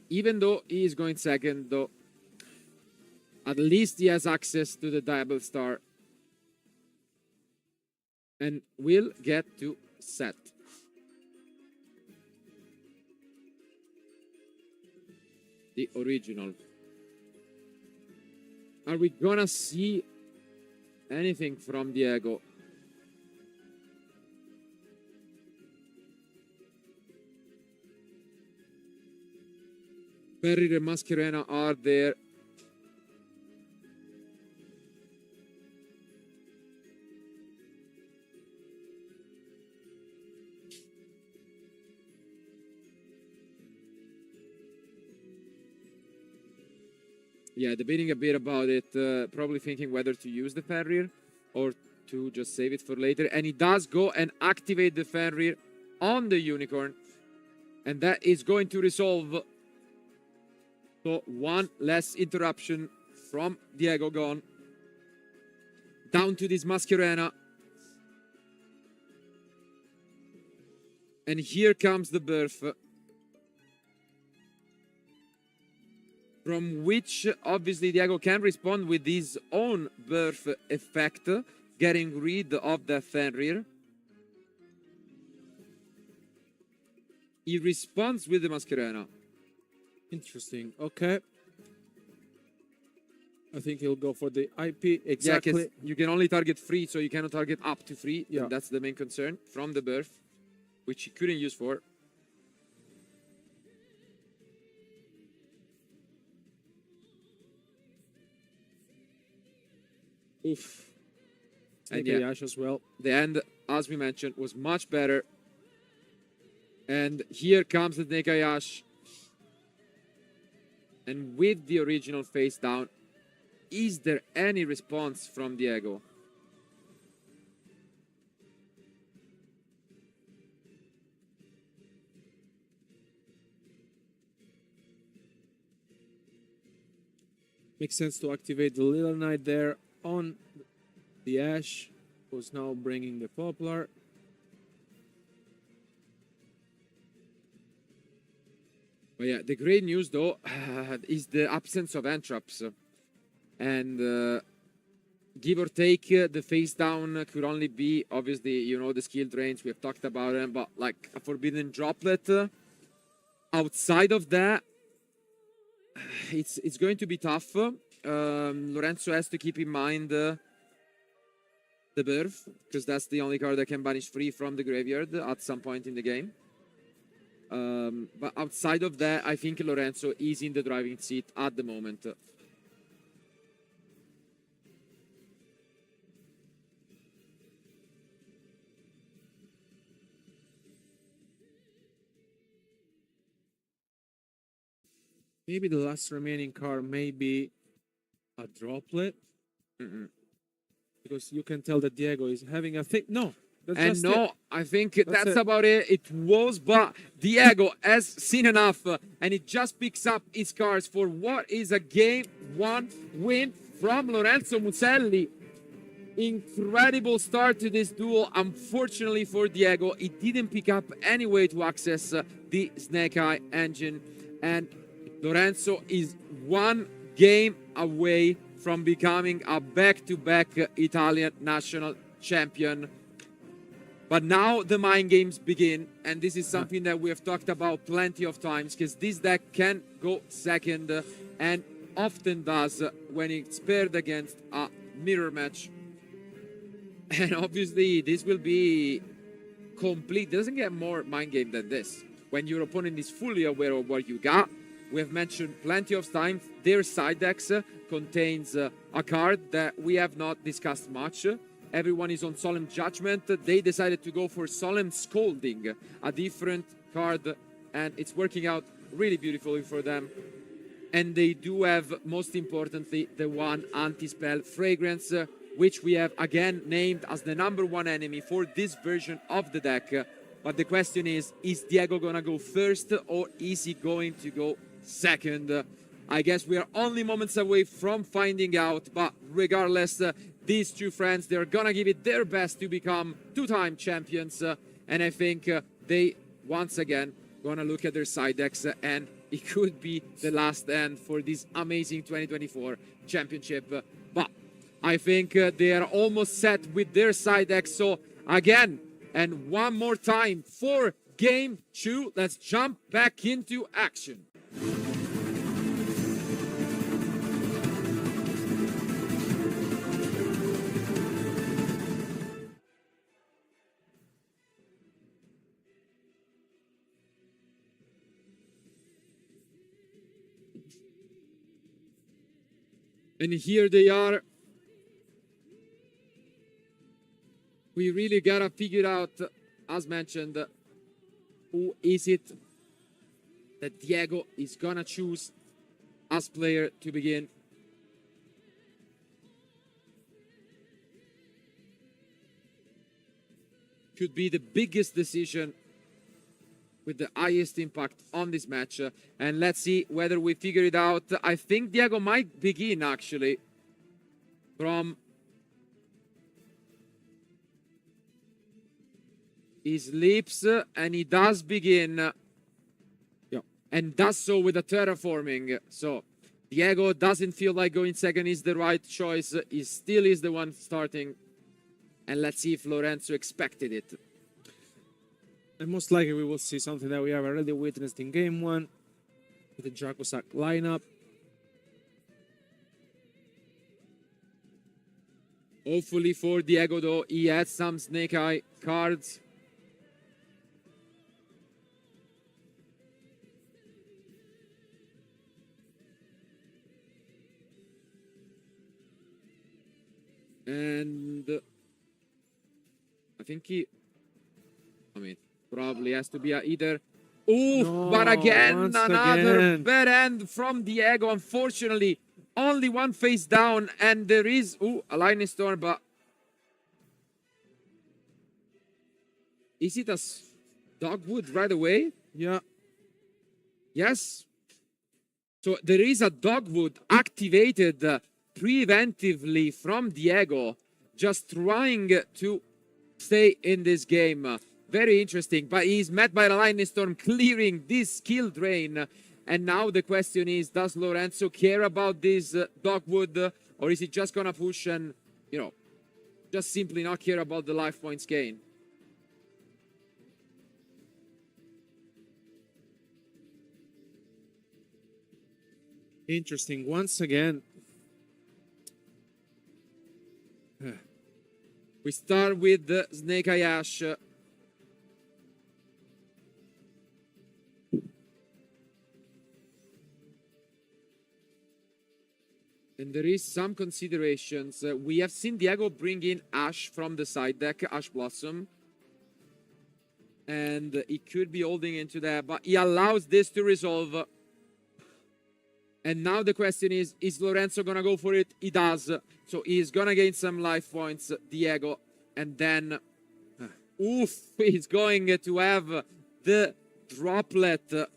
Speaker 1: even though he is going second, though. At least he has access to the double star. And will get to set. The original. Are we gonna see anything from Diego? Ferrir and Mascherena are there. Yeah, debating a bit about it, probably thinking whether to use the Ferrir or to just save it for later. And he does go and activate the Ferrir on the Unicorn. And that is going to resolve. So one less interruption from Diego gone. Down to this Mascherena. And here comes the birth. From which, obviously, Diego can respond with his own birth effect, getting rid of the Fenrir. He responds with the Mascherena.
Speaker 2: Interesting. Okay. I think he'll go for the IP. Exactly.
Speaker 1: Yeah, you can only target 3, so you cannot target up to 3.
Speaker 2: Yeah.
Speaker 1: And that's the main concern from the birth, which he couldn't use for. Oof.
Speaker 2: And yeah, Yash as well.
Speaker 1: The end, as we mentioned, was much better. And here comes the Nekayash. And with the original face down, is there any response from Diego?
Speaker 2: Makes sense to activate the Little Knight there. on the ash, who's now bringing the poplar.
Speaker 1: But yeah, the great news though is the absence of entraps, and give or take, the face down could only be obviously, you know, the skill drains, we have talked about them, but like a forbidden droplet. Outside of that, it's going to be tough. Lorenzo has to keep in mind the birth, because that's the only card that can banish free from the graveyard at some point in the game. But outside of that, I think Lorenzo is in the driving seat at the moment.
Speaker 2: Maybe the last remaining card may be a droplet. Because you can tell that Diego is having a thing. No.
Speaker 1: And no, I think that's about it. It was, but Diego has seen enough, and it just picks up his cards for what is a game 1 win from Lorenzo Muselli. Incredible start to this duel. Unfortunately for Diego, it didn't pick up any way to access the Snake Eye engine, and Lorenzo is 1 game away from becoming a back-to-back Italian national champion. But now the mind games begin, and this is something that we have talked about plenty of times, because this deck can go second, and often does when it's paired against a mirror match. And obviously this will be complete. It doesn't get more mind game than this. When your opponent is fully aware of what you got. We have mentioned plenty of times their side decks contains a card that we have not discussed much. Everyone is on Solemn Judgment. They decided to go for Solemn Scolding, a different card, and it's working out really beautifully for them. And they do have, most importantly, the one anti-spell Fragrance, which we have again named as the #1 enemy for this version of the deck. But the question is Diego gonna go first, or is he going to go second? I guess we are only moments away from finding out, but regardless, these two friends, they're gonna give it their best to become 2-time champions, and I think they once again gonna look at their side decks, and it could be the last end for this amazing 2024 championship. But I think they are almost set with their side decks. So again, and one more time for game 2, let's jump back into action. And here they are. We really gotta figure out, as mentioned, who is it that Diego is gonna choose as player to begin. Could be the biggest decision with the highest impact on this match. And let's see whether we figure it out. I think Diego might begin, actually, from his lips, and he does begin. And does so with a terraforming. So Diego doesn't feel like going second is the right choice. He still is the one starting. And let's see if Lorenzo expected it.
Speaker 2: And most likely we will see something that we have already witnessed in game 1 with the Dracosac lineup.
Speaker 1: Hopefully for Diego, though, he has some Snake Eye cards. And I think probably has to be either. Ooh,
Speaker 2: No,
Speaker 1: but again, another
Speaker 2: again.
Speaker 1: bad end from Diego. Unfortunately, only one face down, and there is a Lightning Storm, but is it a Dogwood right away?
Speaker 2: Yeah.
Speaker 1: Yes. So there is a Dogwood activated preventively from Diego, just trying to stay in this game. Very interesting, but he's met by the lightning storm, clearing this skill drain. And now the question is, does Lorenzo care about this dogwood, or is he just gonna push and, you know, just simply not care about the life points gain?
Speaker 2: Interesting. Once again,
Speaker 1: we start with the Snake Eye Ash. And there is some considerations. We have seen Diego bring in Ash from the side deck, Ash Blossom. And he could be holding into that, but he allows this to resolve. And now the question is Lorenzo gonna go for it? He does. So he's gonna gain some life points, Diego. And then, oof, he's going to have the droplet.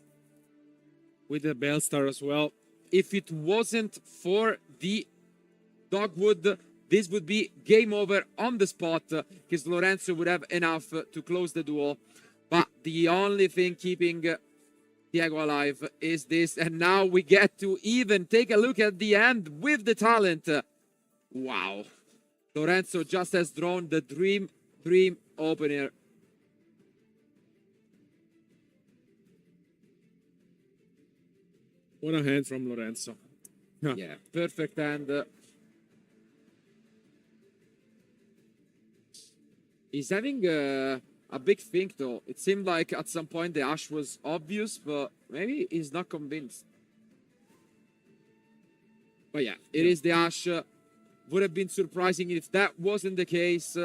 Speaker 2: with the Bellstar as well.
Speaker 1: If it wasn't for the dogwood, this would be game over on the spot, because Lorenzo would have enough to close the duel. But the only thing keeping Diego alive is this. And now we get to even take a look at the end with the talent. Wow. Lorenzo just has drawn the dream opener.
Speaker 2: What a hand from Lorenzo.
Speaker 1: Yeah, perfect hand. He's having a big think though. It seemed like at some point the Ash was obvious, but maybe he's not convinced. But yeah, it is the Ash. Would have been surprising if that wasn't the case.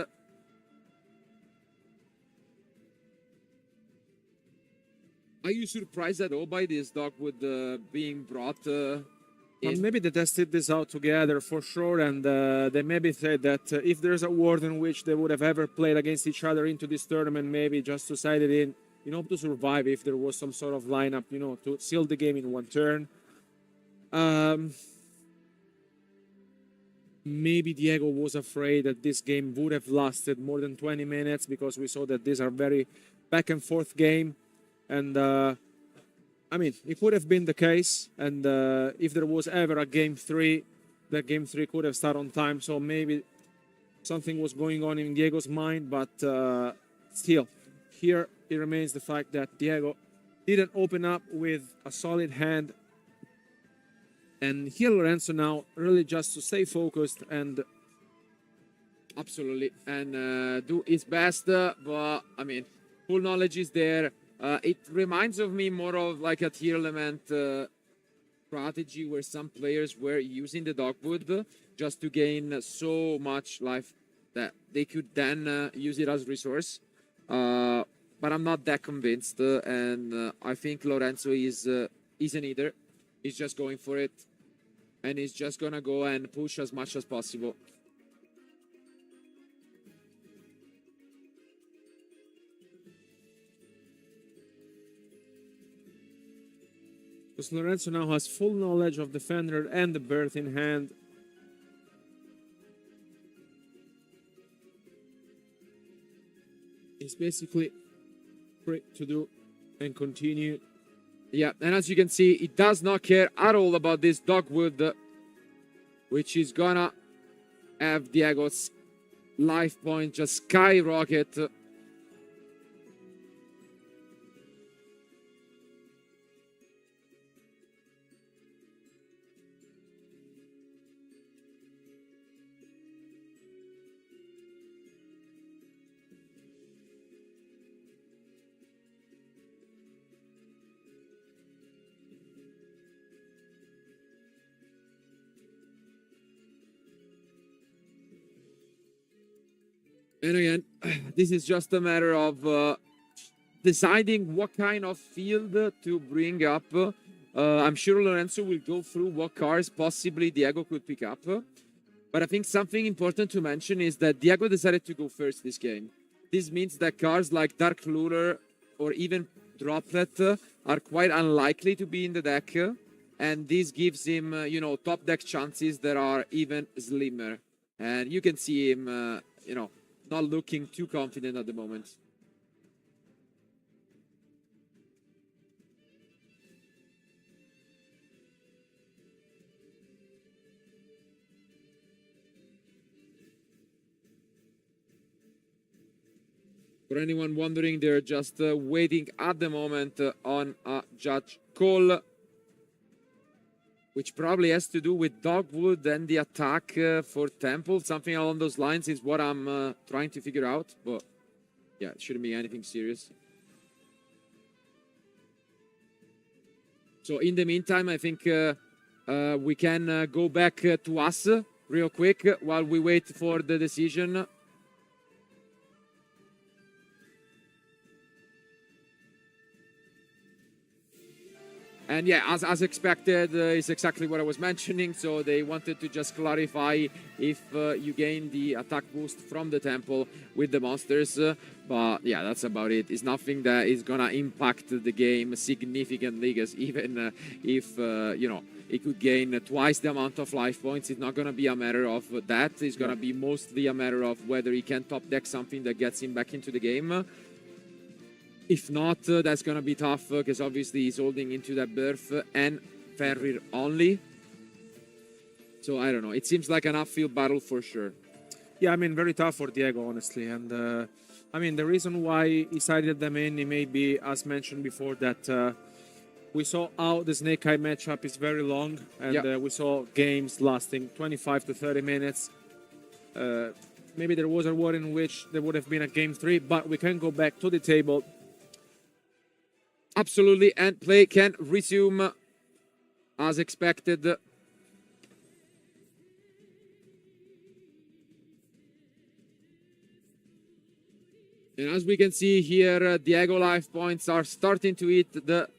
Speaker 1: Are you surprised at all by this dogwood being brought in?
Speaker 2: Maybe they tested this out together for sure, and they maybe said that if there's a world in which they would have ever played against each other into this tournament, maybe just to side it in, you know, to survive if there was some sort of lineup, you know, to seal the game in one turn. Maybe Diego was afraid that this game would have lasted more than 20 minutes because we saw that these are very back and forth game. And I mean, it could have been the case. And if there was ever a game 3, that game 3 could have started on time. So maybe something was going on in Diego's mind. But still, here it remains the fact that Diego didn't open up with a solid hand. And here Lorenzo now really just to stay focused and
Speaker 1: absolutely, and do his best. But I mean, full knowledge is there. It reminds of me more of like a tier element strategy where some players were using the dogwood just to gain so much life that they could then use it as resource. But I'm not that convinced, and I think Lorenzo isn't either. He's just going for it. And he's just gonna go and push as much as possible.
Speaker 2: because Lorenzo now has full knowledge of the Fenrir and the Birth in hand. He's basically free to do and continue.
Speaker 1: Yeah, and as you can see, he does not care at all about this dogwood, which is gonna have Diego's life point just skyrocket. And again, this is just a matter of deciding what kind of field to bring up. I'm sure Lorenzo will go through what cars possibly Diego could pick up. But I think something important to mention is that Diego decided to go first this game. This means that cars like Dark Lunar or even Droplet are quite unlikely to be in the deck. and this gives him, you know, top deck chances that are even slimmer. And you can see him, you know, not looking too confident at the moment. For anyone wondering, they're just waiting at the moment on a judge call, which probably has to do with Dogwood and the attack for Temple. Something along those lines is what I'm trying to figure out. But yeah, it shouldn't be anything serious. So in the meantime, I think we can go back to us real quick while we wait for the decision. And yeah, as expected, is exactly what I was mentioning. So they wanted to just clarify if you gain the attack boost from the temple with the monsters. But yeah, that's about it. It's nothing that is gonna impact the game significantly, because even if, you know, it could gain twice the amount of life points, it's not gonna be a matter of that. It's gonna be mostly a matter of whether he can top deck something that gets him back into the game. If not, that's going to be tough, because obviously he's holding into that berth and Fenrir only. So I don't know. It seems like an upfield battle for sure.
Speaker 2: Yeah, I mean, very tough for Diego, honestly. And I mean, the reason why he sided them in, it may be, as mentioned before, that we saw how the Snake Eye matchup is very long. And we saw games lasting 25 to 30 minutes. Maybe there was a war in which there would have been a game 3, but we can go back to the table.
Speaker 1: Absolutely, and play can resume as expected. And as we can see here, Diego life points are starting to hit the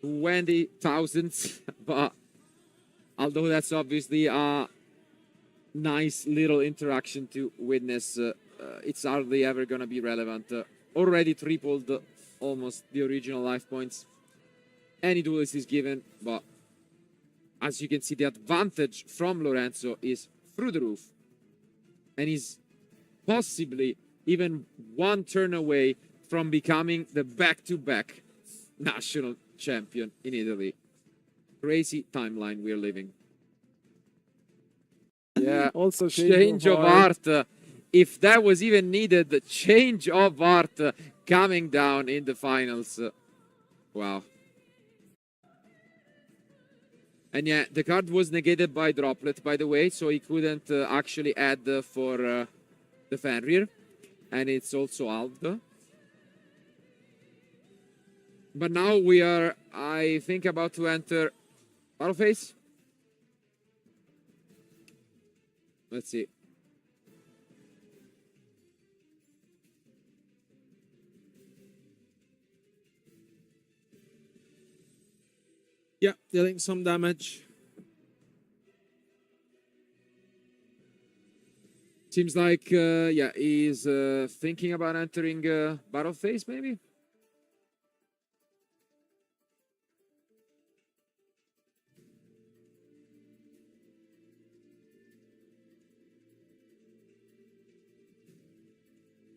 Speaker 1: 20,000s. But although that's obviously a nice little interaction to witness, it's hardly ever going to be relevant. Already tripled almost the original life points. Any duelist is given, but as you can see, the advantage from Lorenzo is through the roof. And he's possibly even one turn away from becoming the back-to-back national champion in Italy. Crazy timeline we're living. Yeah,
Speaker 2: Also
Speaker 1: change of art. If that was even needed, the change of art coming down in the finals. Wow. And yeah, the card was negated by Droplet, by the way, so he couldn't actually add for the Fenrir. And it's also halved. But now we are, I think, about to enter battle phase. Let's see.
Speaker 2: Yeah, dealing some damage.
Speaker 1: Seems like, yeah, he's thinking about entering battle phase, maybe?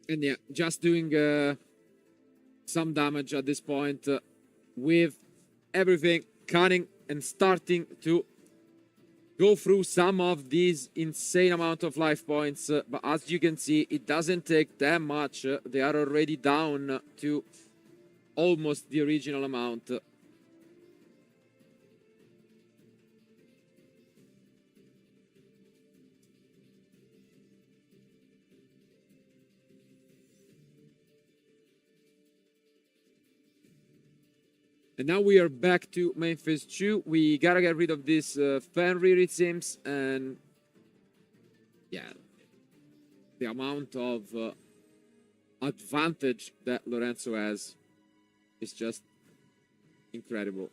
Speaker 1: And yeah, just doing some damage at this point with everything cutting and starting to go through some of these insane amount of life points. But as you can see, it doesn't take that much. They are already down to almost the original amount. And now we are back to Memphis 2. We gotta get rid of this Fenrir, it seems. And yeah, the amount of advantage that Lorenzo has is just incredible.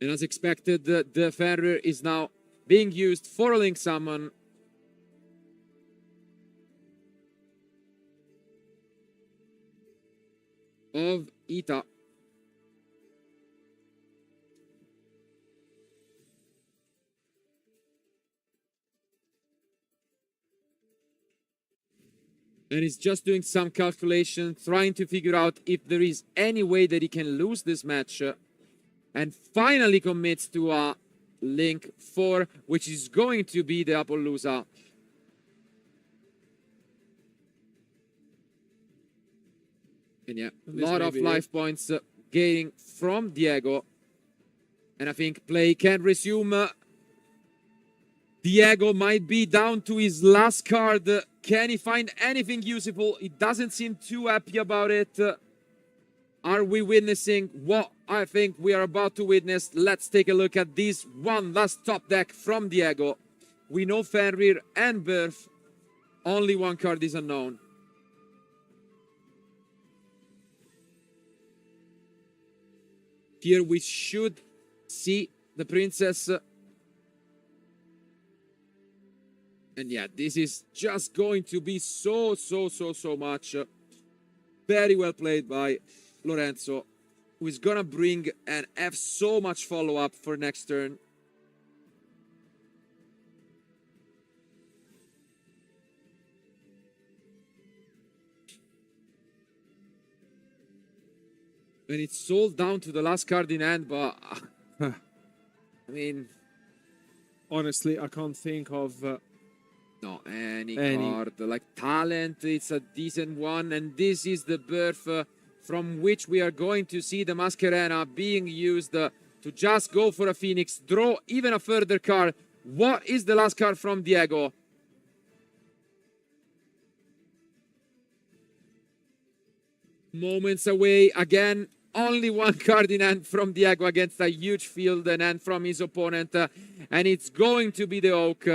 Speaker 1: And as expected, the Fenrir is now being used for a Link Summon. of Ita. And he's just doing some calculation, trying to figure out if there is any way that he can lose this match. And finally commits to a Link 4, which is going to be the Appaloosa. And yeah, a lot of life points gaining from Diego. And I think play can resume. Diego might be down to his last card. Can he find anything useful? He doesn't seem too happy about it. Are we witnessing what I think we are about to witness? Let's take a look at this one last top deck from Diego. We know Fenrir and Birth. Only one card is unknown. Here we should see the princess. And yeah, this is just going to be so much. Very well played by Lorenzo, who is gonna bring and have so much follow-up for next turn. And it's sold down to the last card in hand, but I mean,
Speaker 2: honestly, I can't think of
Speaker 1: no, any card. Like Talent, it's a decent one. And this is the Birth from which we are going to see the Mascherena being used to just go for a Phoenix. Draw even a further card. What is the last card from Diego? Moments away. Again, only one card in hand from Diego against a huge field and hand from his opponent. And it's going to be the Oak.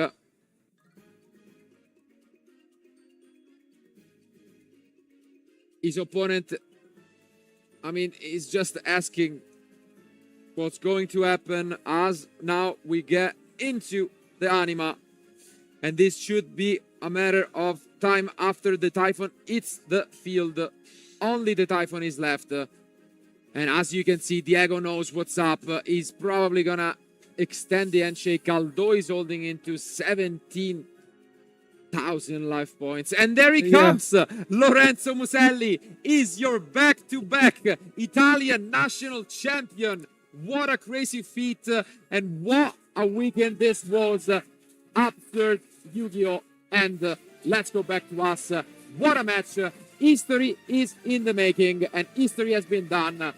Speaker 1: His opponent, I mean, is just asking what's going to happen as now we get into the Anima. And this should be a matter of time after the Typhon hits the field. Only the Typhon is left. And as you can see, Diego knows what's up. He's probably gonna extend the handshake, although he's holding into 17,000 life points. And there he comes! Lorenzo Muselli is your back-to-back Italian national champion. What a crazy feat, and what a weekend this was. Absurd Yu-Gi-Oh! And let's go back to us. What a match. History is in the making, and history has been done.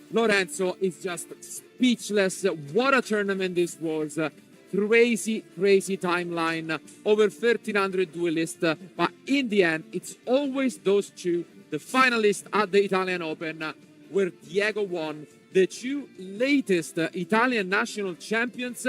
Speaker 1: Lorenzo is just speechless. What a tournament this was. Crazy timeline. Over 1,300 duelists. But in the end, it's always those two, the finalists at the Italian Open, where Diego won. The two latest Italian national champions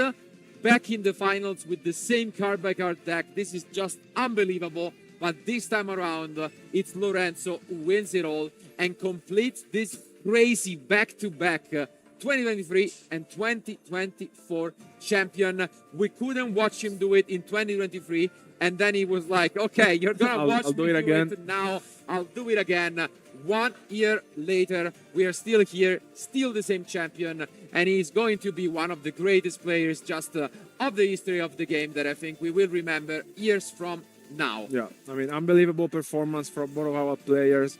Speaker 1: back in the finals with the same card-by-card deck. This is just unbelievable. But this time around, it's Lorenzo who wins it all and completes this crazy back-to-back 2023 and 2024 champion. We couldn't watch him do it in 2023, and then he was like, okay, you're gonna watch me do it again. Now I'll do it again. 1 year later, we are still here, still the same champion, and he's going to be one of the greatest players just of the history of the game that I think we will remember years from now.
Speaker 2: Yeah, I mean, unbelievable performance from both of our players.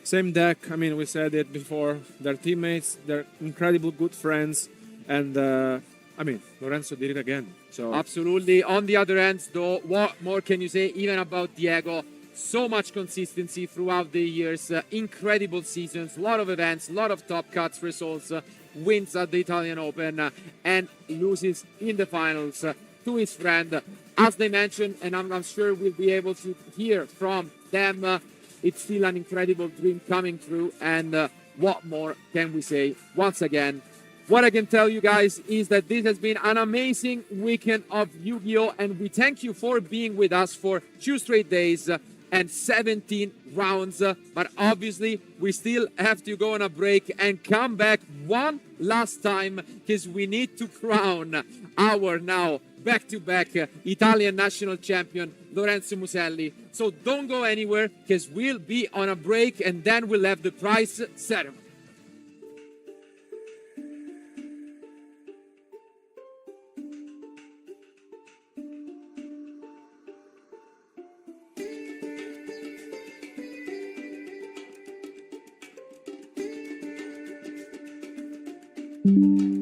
Speaker 2: Same deck, I mean, we said it before, they're teammates, they're incredible good friends, and I mean, Lorenzo did it again. So
Speaker 1: absolutely. On the other hand, though, what more can you say even about Diego? So much consistency throughout the years, incredible seasons, a lot of events, a lot of top cuts results, wins at the Italian Open, and loses in the finals to his friend. As they mentioned, and I'm sure we'll be able to hear from them, it's still an incredible dream coming true, and what more can we say? Once again, what I can tell you guys is that this has been an amazing weekend of Yu-Gi-Oh! And we thank you for being with us for 2 straight days and 17 rounds. But obviously, we still have to go on a break and come back one last time because we need to crown our now back-to-back Italian national champion Lorenzo Muselli. So don't go anywhere because we'll be on a break and then we'll have the prize ceremony.
Speaker 4: Thank you.